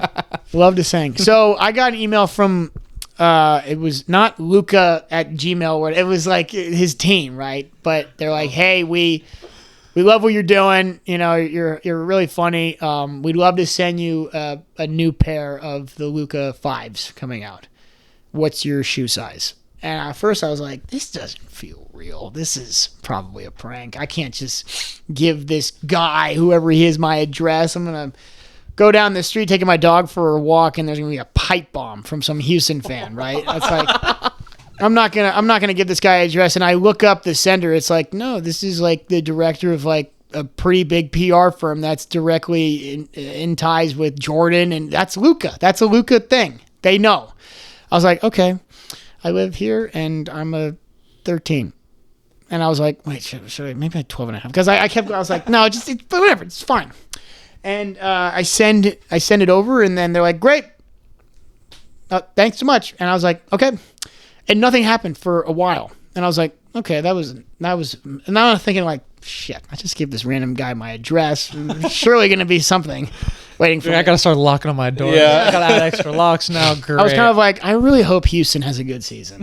love to sing. So I got an email from it was not Luca at Gmail, it was like his team, right? But they're like, hey, we love what you're doing. You know, you're really funny. We'd love to send you a new pair of the Luka 5s coming out. What's your shoe size? And at first I was like, this doesn't feel real. This is probably a prank. I can't just give this guy, whoever he is, my address. I'm going to go down the street taking my dog for a walk, and there's going to be a pipe bomb from some Houston fan, right? It's like, I'm not gonna give this guy an address. And I look up the sender. It's like, no, this is like the director of like a pretty big PR firm that's directly in ties with Jordan, and that's Luka. That's a Luka thing. They know. I was like, okay, I live here and I'm a 13. And I was like, wait, should I maybe 12 and a half? Because I was like, no, whatever, it's fine. And I send it over, and then they're like, great, thanks so much. And I was like, okay. And nothing happened for a while. And I was like, okay, that was, and now I'm thinking like, shit, I just gave this random guy my address. Surely going to be something waiting for me. I got to start locking on my door. Yeah. I got to add extra locks now. Great. I was kind of like, I really hope Houston has a good season.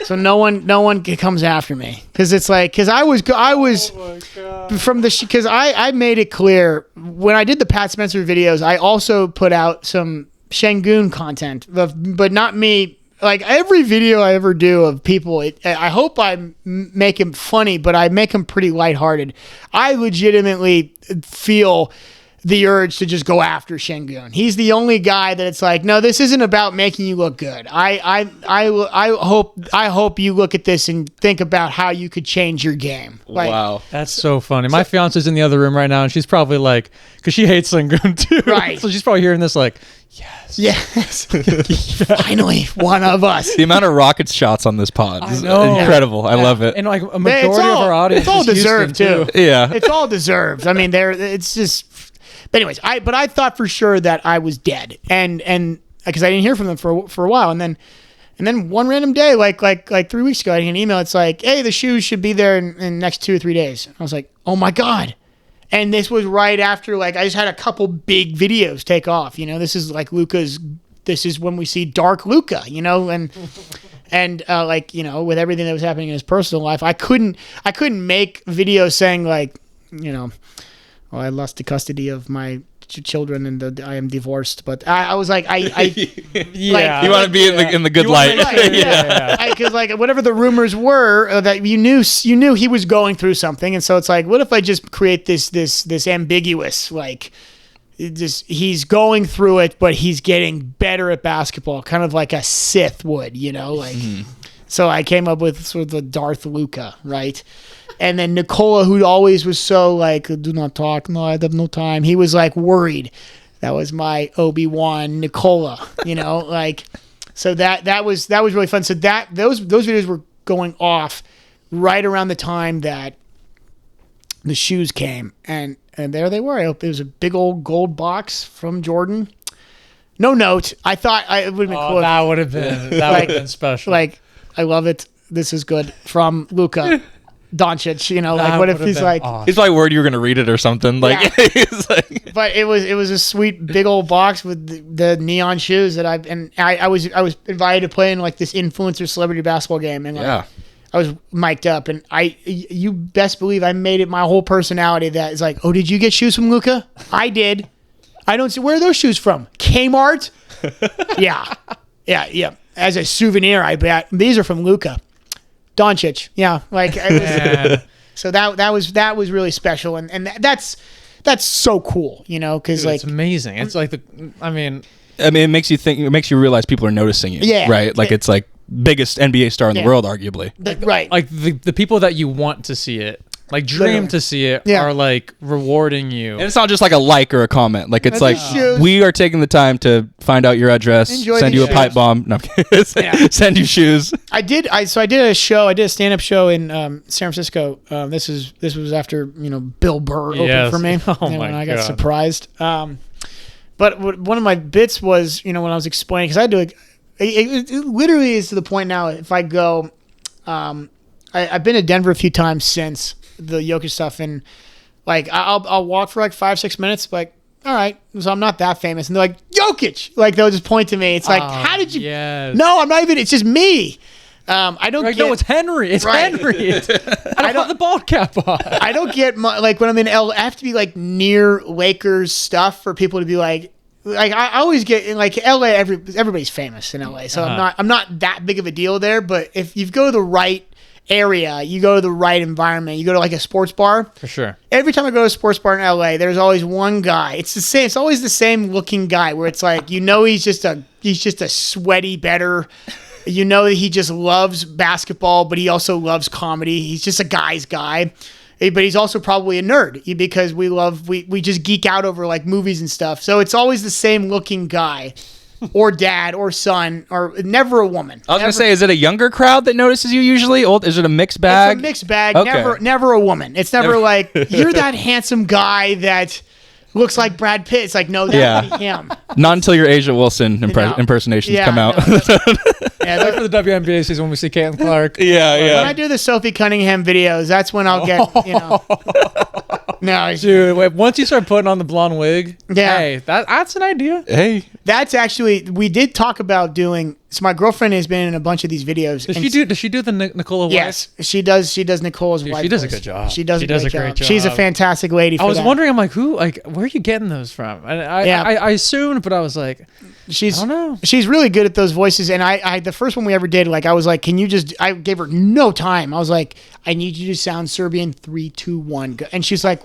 So no one comes after me. Cause it's like, cause I was from the, cause I made it clear when I did the Pat Spencer videos, I also put out some Şengün content, but not me. Like every video I ever do of people, I hope I make them funny, but I make them pretty lighthearted. I legitimately feel the urge to just go after Şengün. He's the only guy that it's like, no, this isn't about making you look good. I hope you look at this and think about how you could change your game. Like, wow, that's so funny. My fiance's in the other room right now, and she's probably like, because she hates Şengün too, right? So she's probably hearing this like, yes, finally one of us. The amount of rocket shots on this pod is incredible. I love it. And like a majority of our audience, it's all deserved too. Yeah, it's all deserved. I mean, it's just. But anyways, I thought for sure that I was dead, and because I didn't hear from them for a while, and then one random day, like 3 weeks ago, I get an email. It's like, hey, the shoes should be there in the next 2 or 3 days. I was like, oh my god. And this was right after, like, I just had a couple big videos take off. You know, this is like this is when we see dark Luka, you know, and like, you know, with everything that was happening in his personal life, I couldn't make videos saying like, you know, well, I lost the custody of my children and I am divorced. But I was like, yeah, like, you want to be in the good light. Because like whatever the rumors were that you knew he was going through something, and so it's like, what if I just create this ambiguous, like, he's going through it, but he's getting better at basketball, kind of like a Sith would, you know, like. So I came up with sort of the Darth Luka, right? And then Nicola, who always was so like, do not talk, no, I have no time. He was like worried. That was my Obi-Wan Nicola, you know, like. So that was really fun. So those videos were going off right around the time that the shoes came, and there they were. It was a big old gold box from Jordan. No note. I thought it would have been cool. That would have been special. Like, I love it. This is good from Luka Doncic. You know, like what if he's like? Awesome. He's probably worried you were gonna read it or something. Like, he's like, But it was a sweet big old box with the neon shoes that I was invited to play in like this influencer celebrity basketball game, and like, I was mic'd up, and you best believe I made it my whole personality that is like, oh, did you get shoes from Luka? I did. I don't see, where are those shoes from? Kmart? Yeah. As a souvenir, I bet. These are from Luka Doncic. Yeah. Like, so that was really special. And that's so cool, you know, because like, it's amazing. It's like it makes you think, it makes you realize people are noticing you. Yeah. Right. Like, it's like biggest NBA star in the world, arguably. Right. Like the people that you want to see it, like dream Literally. to see it, are like rewarding you. And it's not just like a like or a comment. Like, it's like, shoes. we are taking the time to find out your address, Enjoy send these you a pipe shoes. bomb. No, I'm kidding. Send you shoes. I did a stand-up show in San Francisco. This was after, you know, Bill Burr opened for me. Oh and my when I got God. surprised. But one of my bits was, you know, when I was explaining, because I do it literally is to the point now. If I go, I've been to Denver a few times since the Jokic stuff, and like I'll walk for like 5-6 minutes, like, all right, so I'm not that famous, and they're like, Jokic, like they'll just point to me. It's like, how did you? Yes. No, I'm not even. It's just me. I don't Like, get. no, it's Henry. It's Right. Henry. I don't have the bald cap on. I don't get like when I'm in LA, I have to be like near Lakers stuff for people to be like I always get in like LA. Everybody's famous in LA, so I'm not that big of a deal there. But if you go to the right area, you go to the right environment, you go to like a sports bar. For sure. Every time I go to a sports bar in LA, there's always one guy. It's the same. It's always the same looking guy where it's like, you know, he's just a sweaty better. You know that he just loves basketball, but he also loves comedy. He's just a guy's guy. But he's also probably a nerd because we just geek out over like movies and stuff. So it's always the same looking guy or dad or son or never a woman. I was going to say, is it a younger crowd that notices you usually? Old? Is it a mixed bag? It's a mixed bag. Okay. Never a woman. It's never like, you're that handsome guy that looks like Brad Pitt. It's like, no, that would be him. Not until your Asia Wilson impersonations come out. No, Like for the WNBA season when we see Caitlin Clark. When I do the Sophie Cunningham videos, that's when I'll get, you know. No, Dude, wait, once you start putting on the blonde wig, Yeah. hey, that's an idea. Hey. that's actually, we did talk about doing, so my girlfriend has been in a bunch of these videos. Does and she do the Nicola wife? Yes, she does Nicola's wife. she does a voice. good job. She does She a does great a great job. She's a job. fantastic lady for I was that. wondering, I'm like, where are you getting those from? And I assumed, but I was like, I don't know. She's really good at those voices, and I the first one we ever did, like I was like, can you just? I gave her no time. I was like, I need you to sound Serbian. 3, 2, 1, go. And she's like,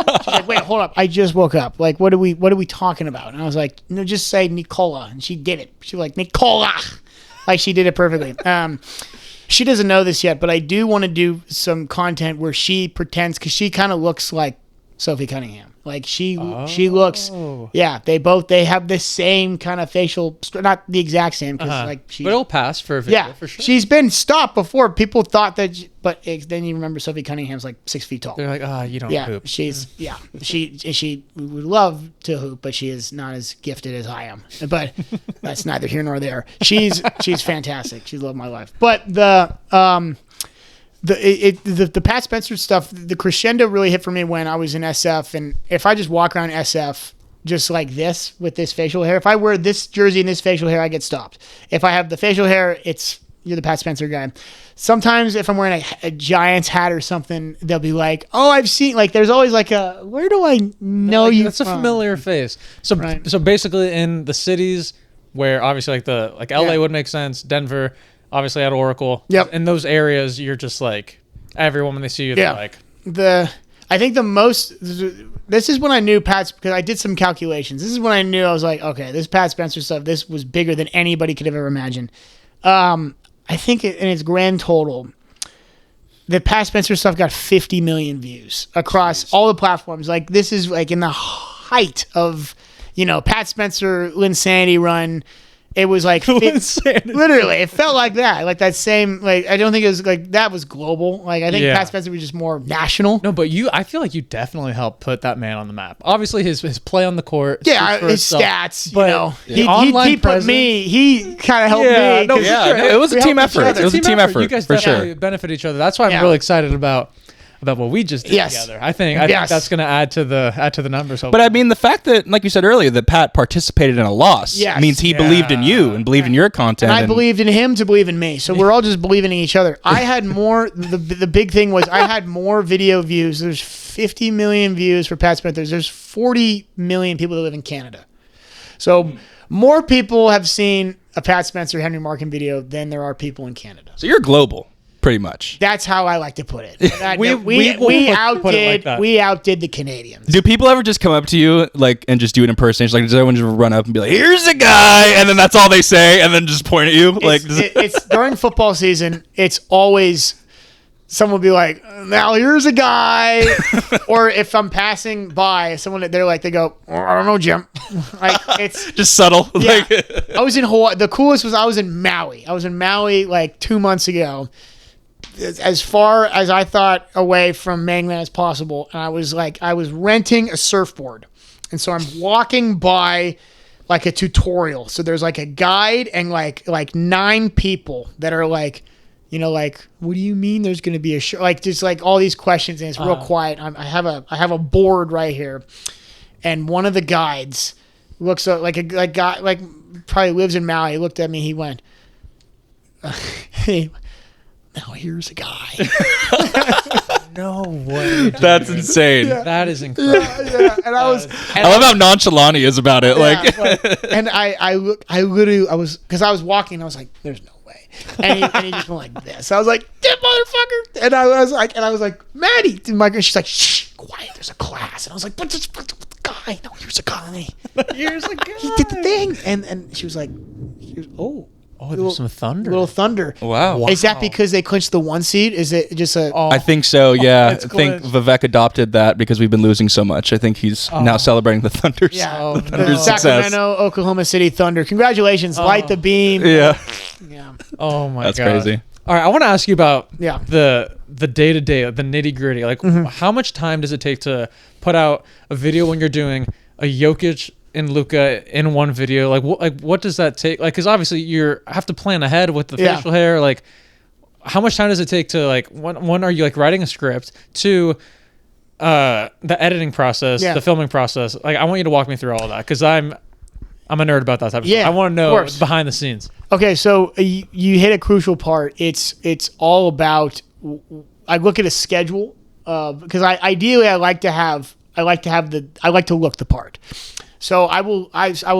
wait, hold up, I just woke up. Like, what are we talking about? And I was like, no, just say Nicola, and she did it. She was like Nicola, like she did it perfectly. She doesn't know this yet, but I do want to do some content where she pretends, because she kind of looks like Sophie Cunningham. Like she looks, they have the same kind of facial, not the exact same, because like she. But it'll pass for a video, for sure. She's been stopped before. People thought that, but then you remember Sophie Cunningham's like 6 feet tall. They're like, you don't hoop. She would love to hoop, but she is not as gifted as I am. But that's neither here nor there. She's fantastic. She's loved my life. But the Pat Spencer stuff, the crescendo really hit for me when I was in SF. And if I just walk around SF just like this with this facial hair, if I wear this jersey and this facial hair, I get stopped. If I have the facial hair, you're the Pat Spencer guy. Sometimes if I'm wearing a Giants hat or something, they'll be like, oh, I've seen, like, there's always like where do I know you That's a from? familiar face. So Right. so basically in the cities where obviously like LA would make sense, Denver, obviously at Oracle. Yep. In those areas, you're just like, everyone when they see you, they're like, I think the most, this is when I knew Pat's, because I did some calculations. This is when I knew, I was like, okay, this Pat Spencer stuff, this was bigger than anybody could have ever imagined. I think in its grand total, the Pat Spencer stuff got 50 million views across all the platforms. Like, this is like in the height of, Pat Spencer, Linsanity run. It was like Insanity. literally, it felt like that. Like that same. Like I don't think it was like that was global. Like I think Pat Spencer was just more national. No, but I feel like you definitely helped put that man on the map. Obviously, his play on the court. Yeah, speaks for his itself, stats. but You know, online he put presence- me. He kind of helped Yeah, me. no, 'cause- for sure. it was a We team helped each effort. other. It was a team effort You guys for definitely sure. benefit each other. That's why I'm Yeah. really excited about what we just did Yes. together. I think Yes. that's going to add to the numbers. But I mean, the fact that, like you said earlier, that Pat participated in a loss Yes. means he believed in you and believed in your content. And I believed in him to believe in me. So we're all just believing in each other. I had more. The big thing was I had more video views. There's 50 million views for Pat Spencer. There's 40 million people that live in Canada. So more people have seen a Pat Spencer Henry Marken video than there are people in Canada. So you're global, pretty much. That's how I like to put it. We we put it like that. outdid the Canadians. Do people ever just come up to you like and just do an impersonation? Like, does everyone just run up and be like, "Here's a guy," and then that's all they say, and then just point at you? Like, It's during football season. It's always someone will be like, "Now here's a guy," or if I'm passing by someone, they're like, they go, "Oh, "I don't know, Jim." Like it's just subtle. yeah. Like, I was in Hawaii. The coolest was I was in Maui. I was in Maui like 2 months ago. As far as I thought away from mainland as possible, and I was renting a surfboard, and so I'm walking by like a tutorial. So there's like a guide and like 9 people that are like, you know, like, what do you mean there's going to be a show? Like just like all these questions, and it's real quiet. I have a board right here, and one of the guides looks like a guy like probably lives in Maui. He looked at me. He went, "Hey, now here's a guy." no way. that's insane. That is incredible. Yeah, and I was. I love how nonchalant he is about it. Like, And I because I was walking. I was like, "There's no way," and he just went like this. I was like, "Damn motherfucker!" And I was like, "Maddie," and my girl, she's like, "Shh, quiet. There's a class." And I was like, "What's the guy? No, here's a guy. Here's a guy. He did the thing." And she was like, Oh, there's some thunder. little thunder." wow. Is that because they clinched the 1 seed? Is it just a? Oh, I think so. Yeah, I it's think glitched. Vivek adopted that because we've been losing so much. I think he's now celebrating the Thunder's. Yeah, Oh, the Thunder's success. Sacramento, Oklahoma City Thunder. Congratulations, light the beam. Yeah, Yeah. oh my that's god. crazy. All right, I want to ask you about Yeah. the day-to-day, the nitty-gritty. Like, how much time does it take to put out a video when you're doing a Jokic and Luka in one video? Like, what does that take? Like, because obviously you have to plan ahead with the facial hair. Like, how much time does it take to like one are you like writing a script to the editing process, the filming process? Like, I want you to walk me through all of that because I'm a nerd about that type of stuff. I want to know behind the scenes. Okay, so you hit a crucial part. It's all about. I look at a schedule because ideally I like to look the part. So I will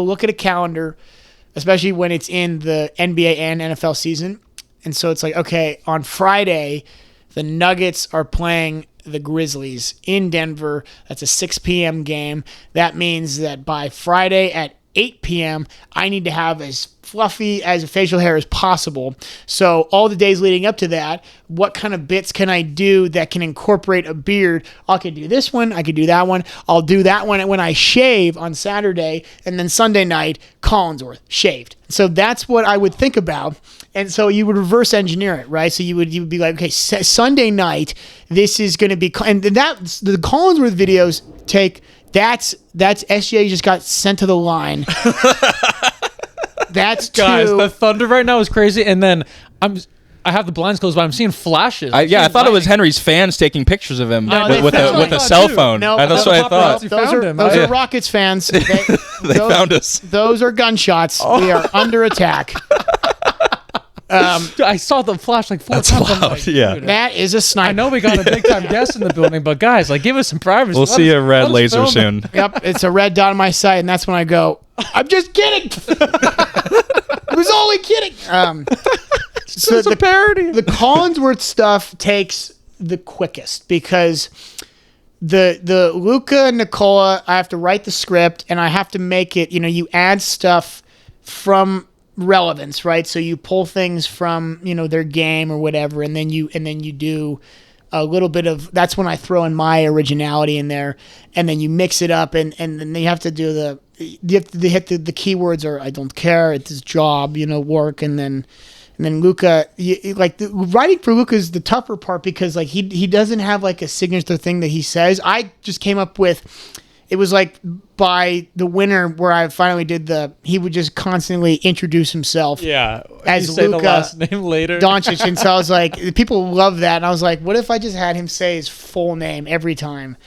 look at a calendar, especially when it's in the NBA and NFL season. And so it's like, okay, on Friday, the Nuggets are playing the Grizzlies in Denver. That's a 6 p.m. game. That means that by Friday at 8 p.m., I need to have as fluffy as a facial hair as possible. So all the days leading up to that, what kind of bits can I do that can incorporate a beard? I could do this one. I could do that one. I'll do that one when I shave on Saturday, and then Sunday night, Collinsworth, shaved. So that's what I would think about. And so you would reverse engineer it, right? So you would be like, okay, Sunday night, this is going to be, and that's the Collinsworth videos take. That's SGA just got sent to the line. That's Guys, two. the thunder right now is crazy, and then I have the blinds closed, but I'm seeing flashes. I thought it was Henry's fans taking pictures of him No, with that's what a I cell thought, phone. No, That's what I thought. paparazzi those found are him. those Yeah. are Rockets fans. They Found us. Those are gunshots. We are under attack. Dude, I saw the flash like 4 That's times. I'm loud, like, yeah. dude, That is a sniper. I know we got a big time guest in the building, but guys, like, give us some privacy. We'll Let see us- a red let us laser film it. soon. Yep, it's a red dot on my sight, and that's when I go, I'm just kidding. I was only kidding. So It's a parody. The Collinsworth stuff takes the quickest because the Luca and Nicola, I have to write the script and I have to make it, you add stuff from relevance, right? So you pull things from, their game or whatever, and then you do a little bit of, that's when I throw in my originality in there, and then you mix it up, and then you have to do you have to hit the keywords are I don't care, it's his job, work, and then Luka, writing for Luka is the tougher part because like he doesn't have like a signature thing that he says. I just came up with. It was like by the winter where I finally did he would just constantly introduce himself. Yeah. As you say Luka the last name later. Doncic. And so I was like, people love that. And I was like, what if I just had him say his full name every time?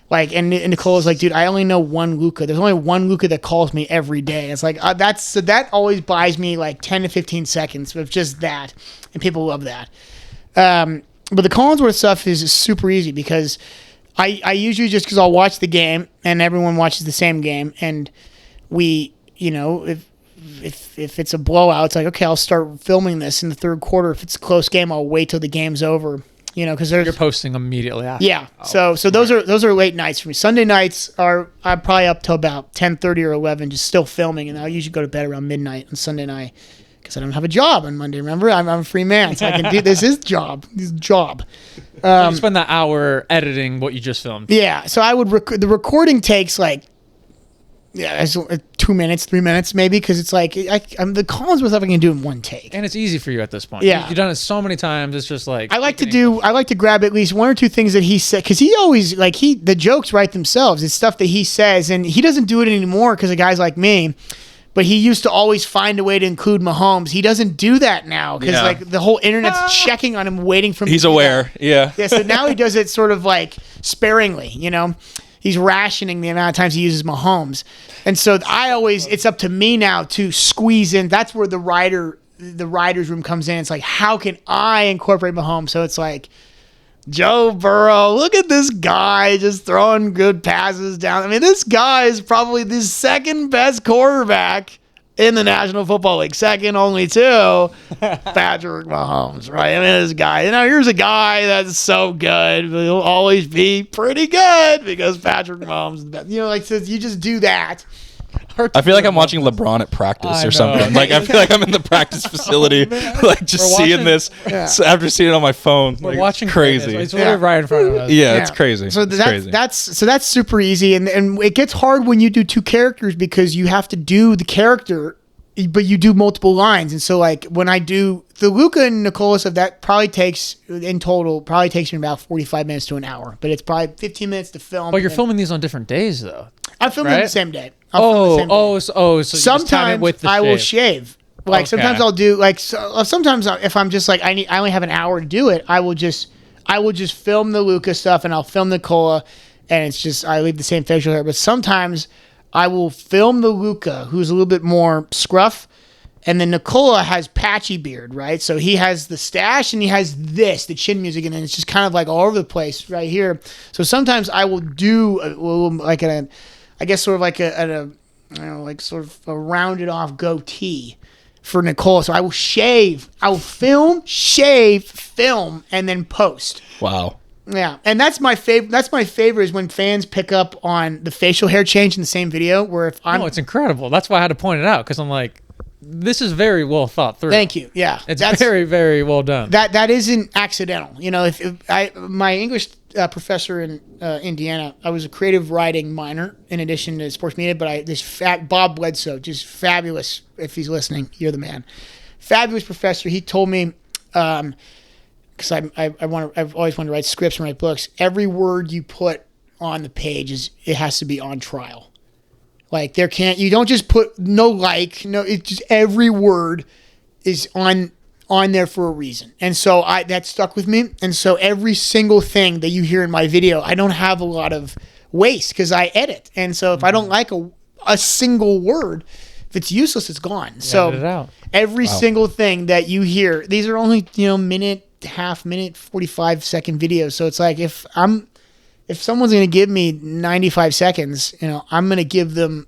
Like, and Nicole was like, dude, I only know one Luka. There's only one Luka that calls me every day. It's like, that always buys me like 10 to 15 seconds of just that. And people love that. But the Collinsworth stuff is super easy because I usually just because I'll watch the game and everyone watches the same game and we, if it's a blowout, it's like, okay, I'll start filming this in the third quarter. If it's a close game, I'll wait till the game's over, because you're posting immediately after. Yeah. So those are late nights for me. Sunday nights I'm probably up till about 10:30 or 11, just still filming. And I'll usually go to bed around midnight on Sunday night because I don't have a job on Monday. Remember, I'm a free man, so I can do this. Is job. You spend that hour editing what you just filmed. Yeah, so I would the recording takes like 2 minutes, 3 minutes maybe because it's like the Collinsworth stuff I can do in one take. And it's easy for you at this point. Yeah. You've done it so many times. It's just like I like to grab at least one or two things that he said because he always the jokes write themselves. It's stuff that he says and he doesn't do it anymore because of guys like me. But he used to always find a way to include Mahomes. He doesn't do that now because the whole internet's checking on him, waiting for him. He's aware. Yeah. Yeah. So now he does it sort of like sparingly. He's rationing the amount of times he uses Mahomes, and so it's up to me now to squeeze in. That's where the writer's room comes in. It's like, how can I incorporate Mahomes? So it's like, Joe Burrow, look at this guy just throwing good passes down. I mean, this guy is probably the second best quarterback in the National Football League, second only to Patrick Mahomes, right? I mean, this guy, here's a guy that's so good, but he'll always be pretty good because Patrick Mahomes is the best. So you just do that. I feel like I'm watching LeBron at practice or something. Like I feel like I'm in the practice facility, like just seeing this after seeing it on my phone. We're watching crazy. It's literally right in front of us. Yeah, it's crazy. So it's crazy. that's super easy, and it gets hard when you do two characters because you have to do the character, but you do multiple lines. And so like when I do the Luka and Nikola stuff, that probably takes me about 45 minutes to an hour, but it's probably 15 minutes to film. But you're filming these on different days though. I film them the same day. So sometimes I will shave. Like sometimes I'll do sometimes if I'm just like I only have an hour to do it, I will just film the Luka stuff and I'll film Nikola, and it's just I leave the same facial hair. But sometimes I will film the Luka, who's a little bit more scruff, and then Nikola has patchy beard, right? So he has the stash and he has the chin music, and then it's just kind of like all over the place right here. So sometimes I will do a little like sort of a rounded off goatee for Nicole. So I will shave. I will film, shave, film, and then post. Wow. Yeah, and that's my favorite. That's my favorite is when fans pick up on the facial hair change in the same video. Where if I'm, it's incredible. That's why I had to point it out because I'm like, this is very well thought through. Thank you. Yeah, it's very, very well done. That isn't accidental. My English professor in Indiana, I was a creative writing minor in addition to sports media, but Bob Bledsoe, just fabulous. If he's listening, you're the man. Fabulous professor. He told me, because I've always wanted to write scripts and write books. Every word you put on the page it has to be on trial. Like you don't just put it's just every word is on there for a reason. And so that stuck with me. And so every single thing that you hear in my video, I don't have a lot of waste because I edit. And so if I don't like a single word, if it's useless, it's gone. Edit So it out. Every single thing that you hear, these are only, half minute, 45-second videos. So it's like if someone's going to give me 95 seconds, I'm going to give them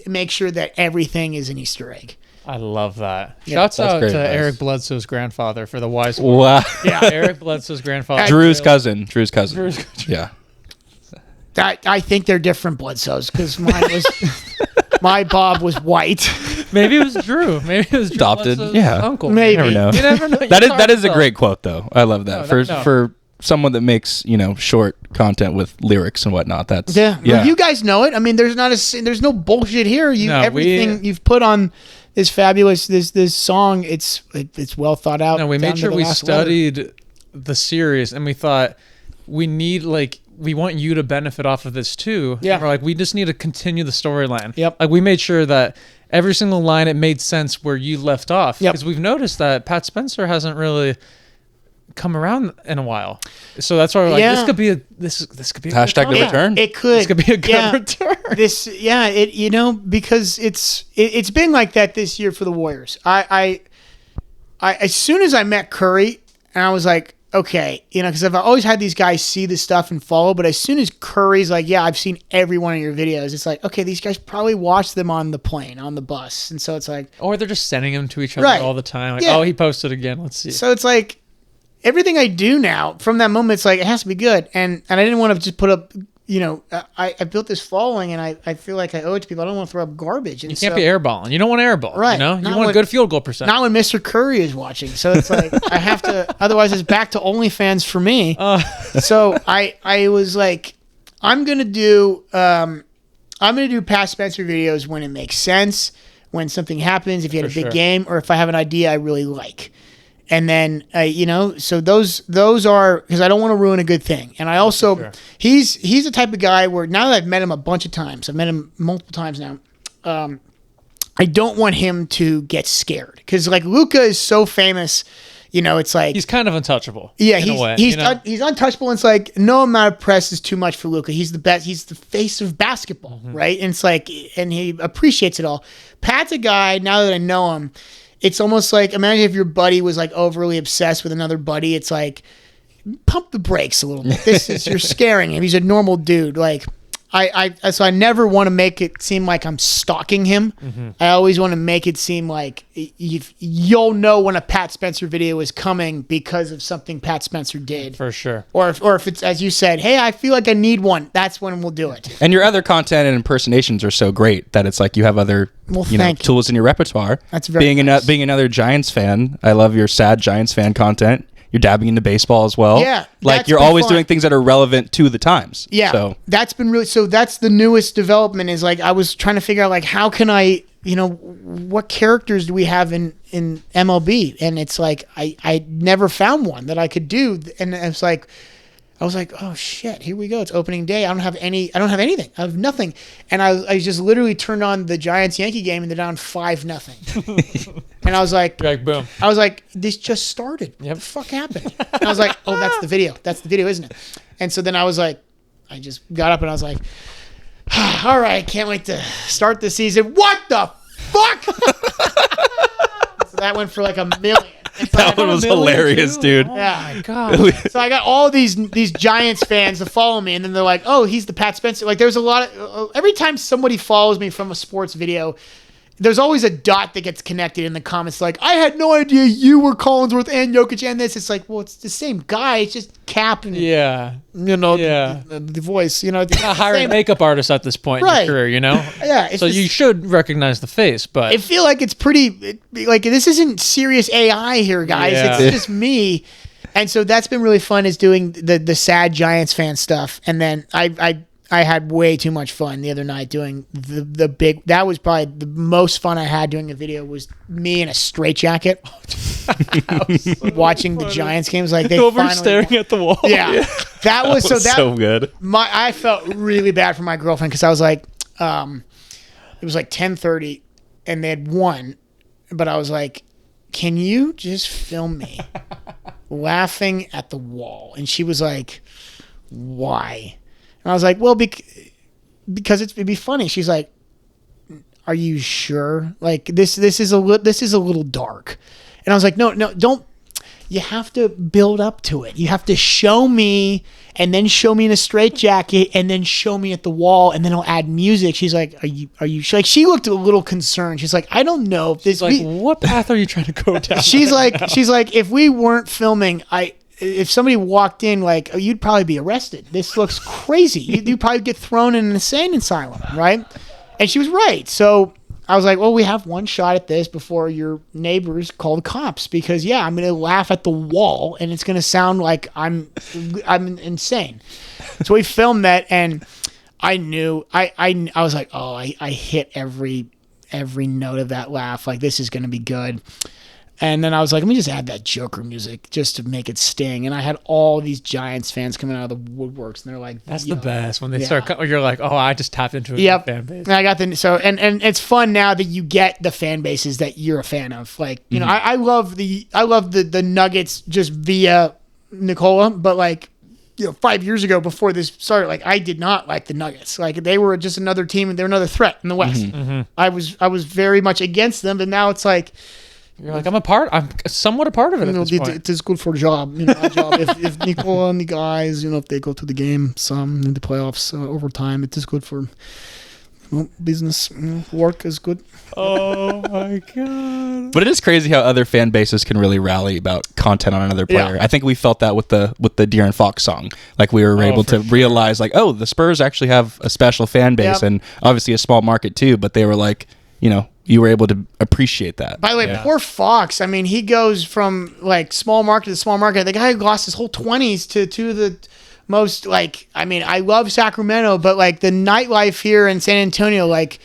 make sure that everything is an Easter egg. I love that. Yeah, Shouts out great to advice. Eric Bledsoe's grandfather for the wise one. Wow. Yeah, Eric Bledsoe's grandfather. Drew's cousin. Yeah. I think they're different Bledsoes because my Bob was white. Maybe it was Drew. Maybe it was Drew Adopted. Bledsoe's Yeah. uncle. Maybe. You never know. You never know. That is a great quote though. I love that. For someone that makes short content with lyrics and whatnot. That's Well, you guys know it. I mean, there's no bullshit here. Everything you've put on this fabulous this song. It's well thought out. No, we made sure we studied the series, and we thought we want you to benefit off of this too. Yeah, and we're like, we just need to continue the storyline. Yep. Like we made sure that every single line it made sense where you left off. Yep. Because we've noticed that Pat Spencer hasn't really come around in a while, so that's why we're like, this could be a hashtag the return. It could. This could be a good return. Because it's been like that this year for the Warriors. I as soon as I met Curry, and I was like, okay, because I've always had these guys see this stuff and follow, but as soon as Curry's like, yeah, I've seen every one of your videos, it's like, okay, these guys probably watch them on the plane, on the bus, and so it's like, or they're just sending them to each other all the time. Like, oh, he posted again. Let's see. So it's like, everything I do now, from that moment, it's like, it has to be good. And I didn't want to just put up, I built this following, and I feel like I owe it to people. I don't want to throw up garbage. And you can't be airballing. You don't want airball. Right. You want a good field goal percentage. Not when Mr. Curry is watching. So it's like, I have to, otherwise it's back to OnlyFans for me. So I was like, I'm going to do Pat Spencer videos when it makes sense, when something happens, if you had a big game, or if I have an idea I really like. And then, so those are, because I don't want to ruin a good thing. And I also, he's the type of guy where, now that I've met him a bunch of times, I've met him multiple times now, I don't want him to get scared. Because, like, Luka is so famous, it's like... He's kind of untouchable. Yeah, he's untouchable, and it's like, no amount of press is too much for Luka. He's the best. He's the face of basketball, right? And it's like, and he appreciates it all. Pat's a guy, now that I know him, it's almost like, imagine if your buddy was like overly obsessed with another buddy. It's like, pump the brakes a little bit. You're scaring him. He's a normal dude. Like, so I never want to make it seem like I'm stalking him. I always want to make it seem like you'll know when a Pat Spencer video is coming because of something Pat Spencer did. For sure. Or if it's, as you said, hey, I feel like I need one, that's when we'll do it. And your other content and impersonations are so great that it's like you have other tools in your repertoire. That's very nice. Being another Giants fan, I love your sad Giants fan content. You're dabbing into baseball as well. Yeah. Like, you're always doing things that are relevant to the times. Yeah. So that's been really, so that's the newest development, is like, I was trying to figure out, like, how can I, what characters do we have in MLB? And it's like, I never found one that I could do. And it's like, I was like, oh shit, here we go. It's opening day. I don't have anything. I have nothing. And I just literally turned on the Giants-Yankee game, and they're down 5-0. And I was like, boom. I was like, this just started. What the fuck happened? And I was like, oh, that's the video. That's the video, isn't it? And so then I was like, I just got up and I was like, all right, can't wait to start the season. What the fuck? So that went for like 1 million. That one was hilarious, dude. Yeah. Oh my God. So I got all these Giants fans to follow me, and then they're like, oh, he's the Pat Spencer. Like, there's a lot of, every time somebody follows me from a sports video, there's always a dot that gets connected in the comments. Like, I had no idea you were Collinsworth and Jokic and this. It's like, well, it's the same guy. It's just Cap and, the voice. You're not hiring a makeup artist at this point in your career, Yeah. So you should recognize the face, but... I feel like it's pretty... Like, this isn't serious AI here, guys. Yeah. It's just me. And so that's been really fun, is doing the sad Giants fan stuff. And then I had way too much fun the other night doing the big... That was probably the most fun I had doing a video, was me in a straitjacket watching the Giants games. Like, they over staring at the wall. Yeah. That was so good. I felt really bad for my girlfriend, because I was like... it was like 10:30 and they had won, but I was like, can you just film me laughing at the wall? And she was like, why? And I was like, well, because it'd be funny. She's like, are you sure? Like, this is a little dark. And I was like, no, don't. You have to build up to it. You have to show me, and then show me in a straitjacket, and then show me at the wall, and then I'll add music. She's like, are you like, she looked a little concerned. She's like, I don't know if this, like, what path are you trying to go down? She's like, if we weren't filming, if somebody walked in, like, you'd probably be arrested. This looks crazy. You'd probably get thrown in an insane asylum, right? And she was right. So I was like, well, we have one shot at this before your neighbors call the cops because I'm going to laugh at the wall and it's going to sound like I'm insane. So we filmed that and I knew I was like, oh, I hit every note of that laugh. Like this is going to be good. And then I was like, let me just add that Joker music just to make it sting. And I had all these Giants fans coming out of the woodworks, and they're like, "That's the best." When they start, you're like, "Oh, I just tapped into a fan base." And I got and it's fun now that you get the fan bases that you're a fan of. Like, you know, I love the Nuggets just via Nicola, but like, 5 years ago before this started, like I did not like the Nuggets. Like they were just another team and they're another threat in the West. I was very much against them, but now it's like. You're like, I'm somewhat a part of it at this point. It is good for a job. A job. If Nicola and the guys, if they go to the game some in the playoffs overtime, it is good for business. Work is good. Oh my God. But it is crazy how other fan bases can really rally about content on another player. Yeah. I think we felt that with the De'Aaron Fox song. Like we were able to realize like, oh, the Spurs actually have a special fan base and obviously a small market too, but they were like, you were able to appreciate that. By the way, poor Fox. I mean, he goes from like small market to small market. The guy lost his whole 20s to two of the most like. I mean, I love Sacramento, but like the nightlife here in San Antonio, like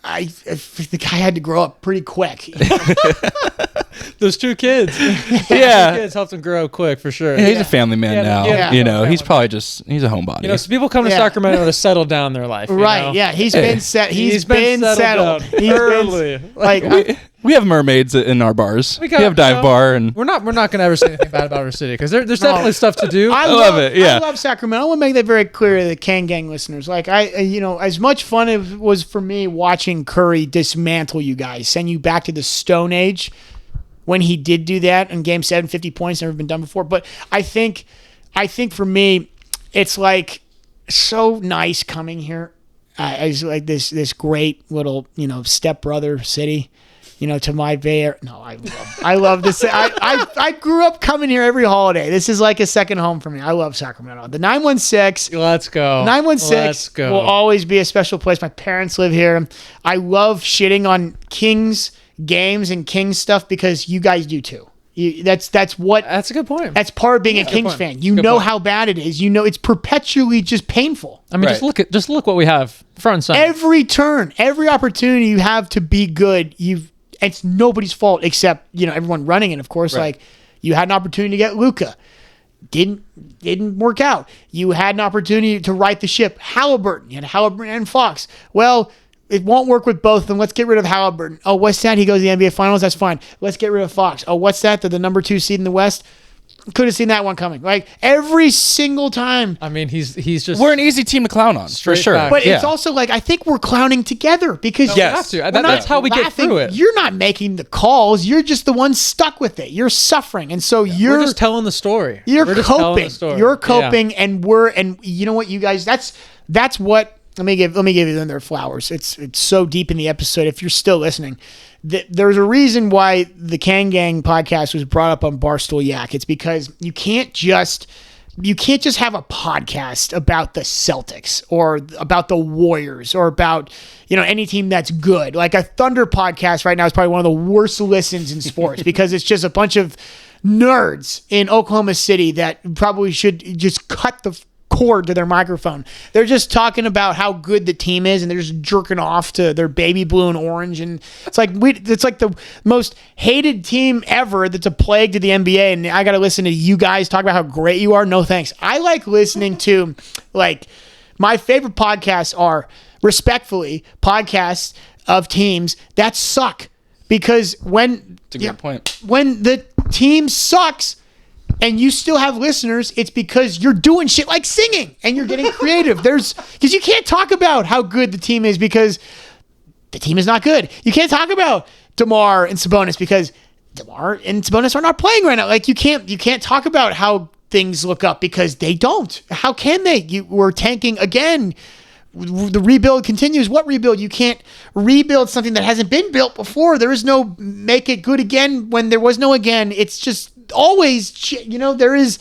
the guy had to grow up pretty quick. Those two kids. Kids helped him grow up quick for sure. Yeah, he's a family man now. He's probably he's a homebody. So people come to Sacramento to settle down their life. Right, yeah. He's been settled. Early. We have mermaids in our bars. We have dive bar, and we're not going to ever say anything bad about our city because there's definitely stuff to do. I love it. Yeah, I love Sacramento. I want to make that very clear to the Kang Gang listeners. Like as much fun it was for me watching Curry dismantle you guys, send you back to the Stone Age when he did do that in Game 7, 50 points, never been done before. But I think for me, it's like so nice coming here as like this great little stepbrother city. To my Bay Area. No, I love this. I grew up coming here every holiday. This is like a second home for me. I love Sacramento. The 916. Let's go. 916 will always be a special place. My parents live here. I love shitting on Kings games and Kings stuff because you guys do too. That's a good point. That's part of being a Kings fan. You know how bad it is. It's perpetually just painful. I mean, just look what we have front and center. Every turn, every opportunity you have to be good, it's nobody's fault except everyone running it. Of course, like you had an opportunity to get Luka, didn't work out. You had an opportunity to right the ship. Halliburton, you had Halliburton and Fox. Well, it won't work with both of them. Let's get rid of Halliburton. Oh, what's that? He goes to the NBA Finals. That's fine. Let's get rid of Fox. Oh, what's that? They're the number 2 seed in the West. Could have seen that one coming. Like every single time. I mean, he's just we're an easy team to clown on for sure. Back. But it's also like I think we're clowning together because we have to. That's how we get through it. You're not making the calls. You're just the one stuck with it. You're suffering, and so we're just telling the story. You're coping. You're coping, and you know what, you guys. That's what. Let me give them their flowers. It's so deep in the episode. If you're still listening, there's a reason why the Kang Gang podcast was brought up on Barstool Yak. It's because you can't just have a podcast about the Celtics or about the Warriors or about any team that's good. Like a Thunder podcast right now is probably one of the worst listens in sports because it's just a bunch of nerds in Oklahoma City that probably should just cut the cord to their microphone. They're just talking about how good the team is and they're just jerking off to their baby blue and orange, and it's like the most hated team ever that's a plague to the NBA, and I gotta listen to you guys talk about how great you are. No thanks. I like listening to my favorite podcasts are respectfully podcasts of teams that suck, because when it's a good point. When the team sucks and you still have listeners, it's because you're doing shit like singing and you're getting creative. Because you can't talk about how good the team is because the team is not good. You can't talk about DeMar and Sabonis because DeMar and Sabonis are not playing right now. Like you can't talk about how things look up because they don't. How can they? We're tanking again. The rebuild continues. What rebuild? You can't rebuild something that hasn't been built before. There is no make it good again when there was no again. It's just always, there is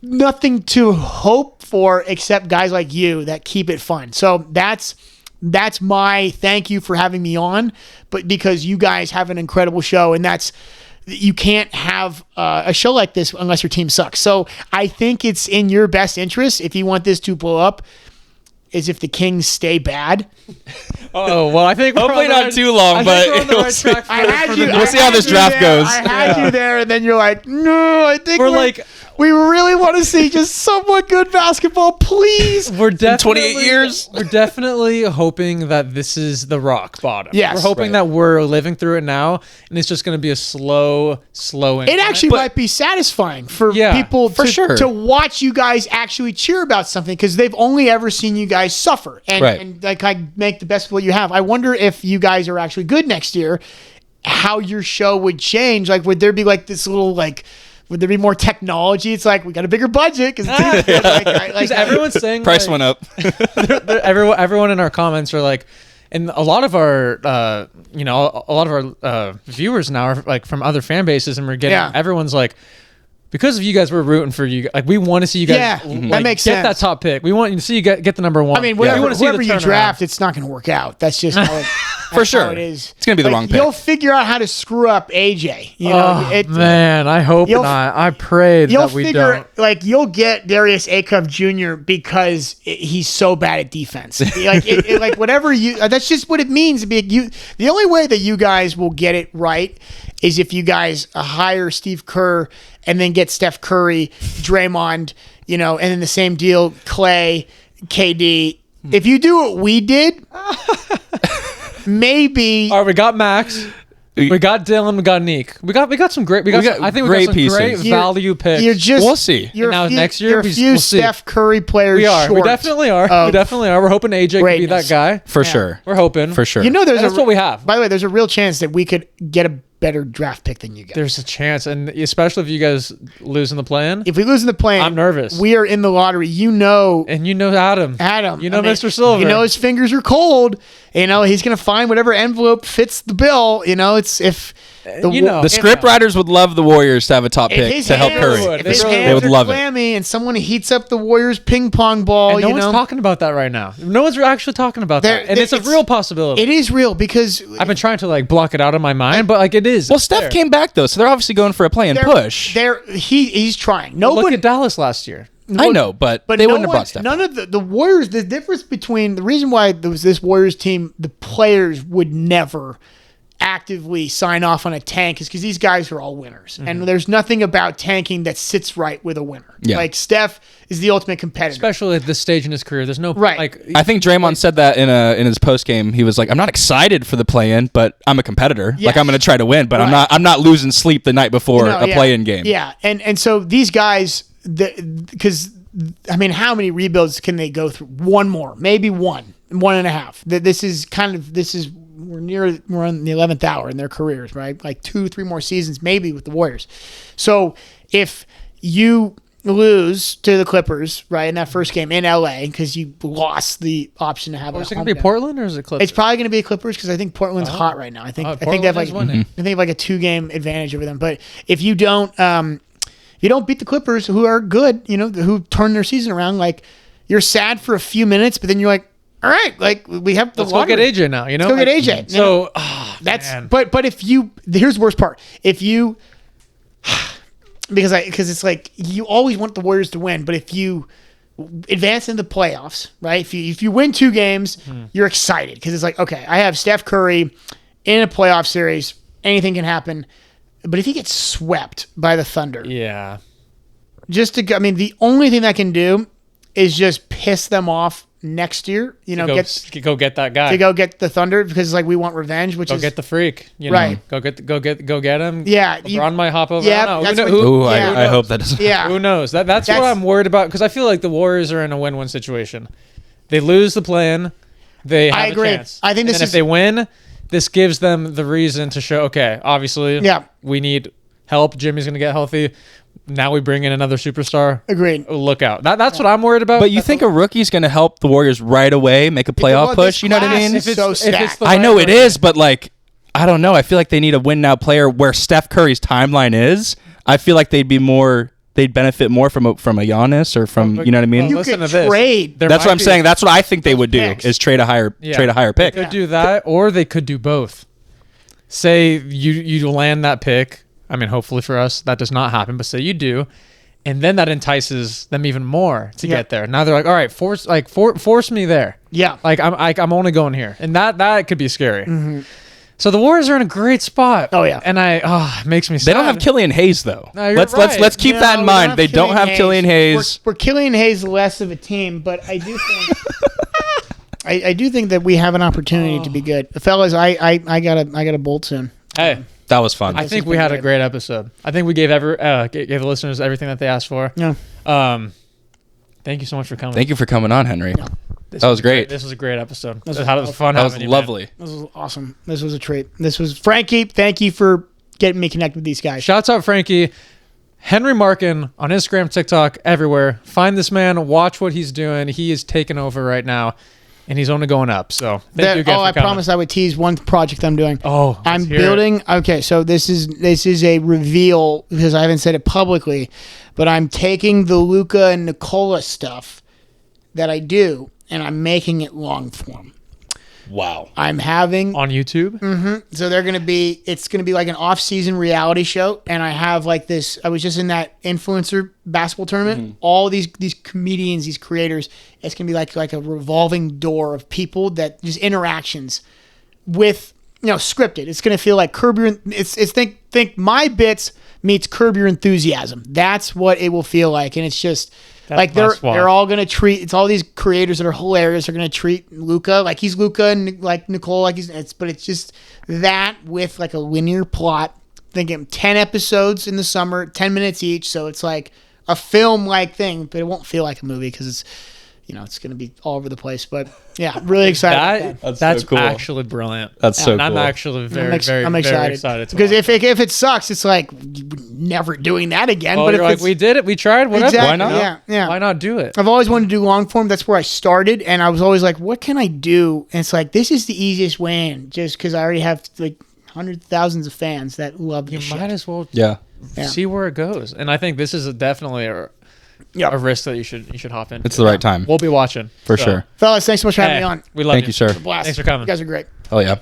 nothing to hope for except guys like you that keep it fun. So that's That's my thank you for having me on, but because you guys have an incredible show, and you can't have a show like this unless your team sucks. So I think it's in your best interest, if you want this to blow up, is if the Kings stay bad. Oh, well, I think hopefully not too long, but we'll see how this draft goes. I had you there, and then you're like, no, I think we're like, we really want to see just somewhat good basketball, please. We're definitely 28 years. We're definitely hoping that this is the rock bottom. Yes. We're hoping that we're living through it now, and it's just going to be a slow incline. It actually might be satisfying for people to watch you guys actually cheer about something, because they've only ever seen you guys suffer and like make the best of what you have. I wonder if you guys are actually good next year, how your show would change. Like, would there be like this little like, would there be more technology? It's like, we got a bigger budget because everyone's saying price went up. everyone in our comments are like, and a lot of our viewers now are like from other fan bases, and we're getting everyone's like, because of you guys, we're rooting for you. Like, we want to see you guys that makes get sense. that top pick. We want to see you get the number one. I mean, whoever you draft, it's not going to work out. That's just how it, for sure. How it is. It's going to be the wrong pick. You'll figure out how to screw up AJ. You know, man, I hope not. I pray that we don't. Like, you'll get Darius Acuff Jr. because he's so bad at defense. Like whatever you. That's just what it means. The only way that you guys will get it right is if you guys hire Steve Kerr and then get Steph Curry, Draymond, and then the same deal, Clay, KD. If you do what we did, maybe. All right, we got Max. We got Dylan. We got Neek. We got some great. I think we got some pieces. Great value picks. We'll see. Next year, you're a few Steph Curry players. We are. Short We definitely are. We're hoping AJ can be that guy for sure. We're hoping for sure. That's what we have. By the way, there's a real chance that we could get a better draft pick than you guys. There's a chance, and especially if you guys lose in the play-in. If we lose in the play-in, I'm nervous. We are in the lottery. And Adam. Mr. Silver. His fingers are cold. He's gonna find whatever envelope fits the bill. It's if. The script writers would love the Warriors to have a top pick to help Curry. They would love it. And someone heats up the Warriors ping pong ball. And no one's talking about that right now. No one's actually talking about that, and it's a real possibility. It is real because I've been trying to block it out of my mind, but it is. Well, Steph came back though, so they're obviously going for a play-in push. He's trying. Look at Dallas last year. I know, but they wouldn't have brought Steph. None of the Warriors. The difference between the reason why there was this Warriors team, the players would never actively sign off on a tank is because these guys are all winners. Mm-hmm. And there's nothing about tanking that sits right with a winner. Yeah. Like, Steph is the ultimate competitor. Especially at this stage in his career. There's no... I think Draymond said that in his post-game. He was like, I'm not excited for the play-in, but I'm a competitor. Yes. Like, I'm going to try to win, but I'm not losing sleep the night before a play-in game. Yeah, and so these guys... Because... how many rebuilds can they go through? One more, maybe one and a half. We're on the 11th hour in their careers, right? Like 2-3 more seasons, maybe with the Warriors. So if you lose to the Clippers, right, in that first game in LA, because you lost the option to have is it going to be Portland or is it Clippers? It's probably going to be Clippers because I think Portland's hot right now. I think they have like a 2-game advantage over them. But if you don't beat the Clippers, who are good, who turn their season around, like, you're sad for a few minutes, but then you're like, all right, like, we have the Let's go get AJ now, Let's go get AJ. So, that's, man. But if you, here's the worst part. If you, because it's like, you always want the Warriors to win, but if you advance in the playoffs, right? If you win 2 games, you're excited because it's like, okay, I have Steph Curry in a playoff series. Anything can happen. But if he gets swept by the Thunder, the only thing that can do is just piss them off next year. Go get that guy to go get the Thunder because we want revenge. Which go get the freak, right? Go get him. Yeah, LeBron might hop over. Yeah, I hope that doesn't. Yeah, who knows? That's what I'm worried about because I feel like the Warriors are in a win-win situation. They lose the play-in, they have I agree. a chance. I think if they win, this gives them the reason to show, okay, obviously, we need help. Jimmy's going to get healthy. Now we bring in another superstar. Agreed. Look out. That's what I'm worried about. But you think a rookie's going to help the Warriors right away, make a playoff push? You know what I mean? I know it is, but I don't know. I feel like they need a win-now player where Steph Curry's timeline is. I feel like they'd be more they'd benefit more from a Giannis or from you know what I mean. Well, You listen could to this. trade. There That's might what I'm be- saying. That's what I think they would do picks. is trade a higher pick. They could do that, or they could do both. Say you land that pick. I mean, hopefully for us that does not happen, but say you do, and then that entices them even more to get there. Now they're like, all right, force me there. Yeah. Like I'm only going here, and that could be scary. So the Warriors are in a great spot. Oh, yeah. and it makes me sad. They don't have Killian Hayes though. No, you're let's right. let's keep that in No, mind. They don't have Killian Hayes. We're Killian Hayes less of a team, but I do think I do think that we have an opportunity to be good, fellas. I gotta bolt soon. Hey, That was fun. I think we had a great episode. I think we gave gave the listeners everything that they asked for. Yeah. Thank you so much for coming. Thank you for coming on, Henry. This That was great. This was a great episode. This It was was fun. That was having you, man. lovely. This was awesome. This was a treat. This was Frankie. Thank you for getting me connected with these guys. Shouts out Frankie. Henry Marken on Instagram, TikTok, everywhere. Find this man. Watch what he's doing. He is taking over right now, and he's only going up. So thank you again for I coming. promised I would tease one project I'm doing. Oh, I'm let's hear building. Okay, so this is a reveal because I haven't said it publicly, but I'm taking the Luca and Nicola stuff that I do, and I'm making it long form. Wow. I'm having on YouTube. so it's gonna be like an off-season reality show, and I have like this. I was just in that influencer basketball tournament. All these comedians, these creators. It's gonna be like a revolving door of people that just interactions with scripted. It's gonna feel like Curb Your. It's think My Bits meets Curb Your Enthusiasm. That's what it will feel like, and it's just. That's Like my swag. they're all gonna treat it's all these creators that are hilarious are gonna treat Luca like he's Luca and like Nicole like but it's just that with like a linear plot. Thinking 10 episodes in the summer, 10 minutes each, so it's like a film like thing, but it won't feel like a movie because it's it's gonna be all over the place. But yeah, really excited. That's so cool. actually brilliant. That's so And I'm cool. actually very, I'm very, very excited excited to because watch if it sucks, it's like never doing that again. Well, but you're if like, it's, we did it, we tried, whatever. exactly, Why not? Yeah. Why not do it? I've always wanted to do long form. That's where I started, and I was always like, "What can I do?" And it's like, this is the easiest way in, just because I already have like hundreds of thousands of fans that love You this might shit. as well Yeah. see where it goes. And I think this is definitely a risk that you should hop in. It's the right time. We'll be watching For So, sure. Fellas, thanks so much for having hey, me on. we love Thank you, sir. Blast. Thanks for coming. You guys are great. Oh yeah.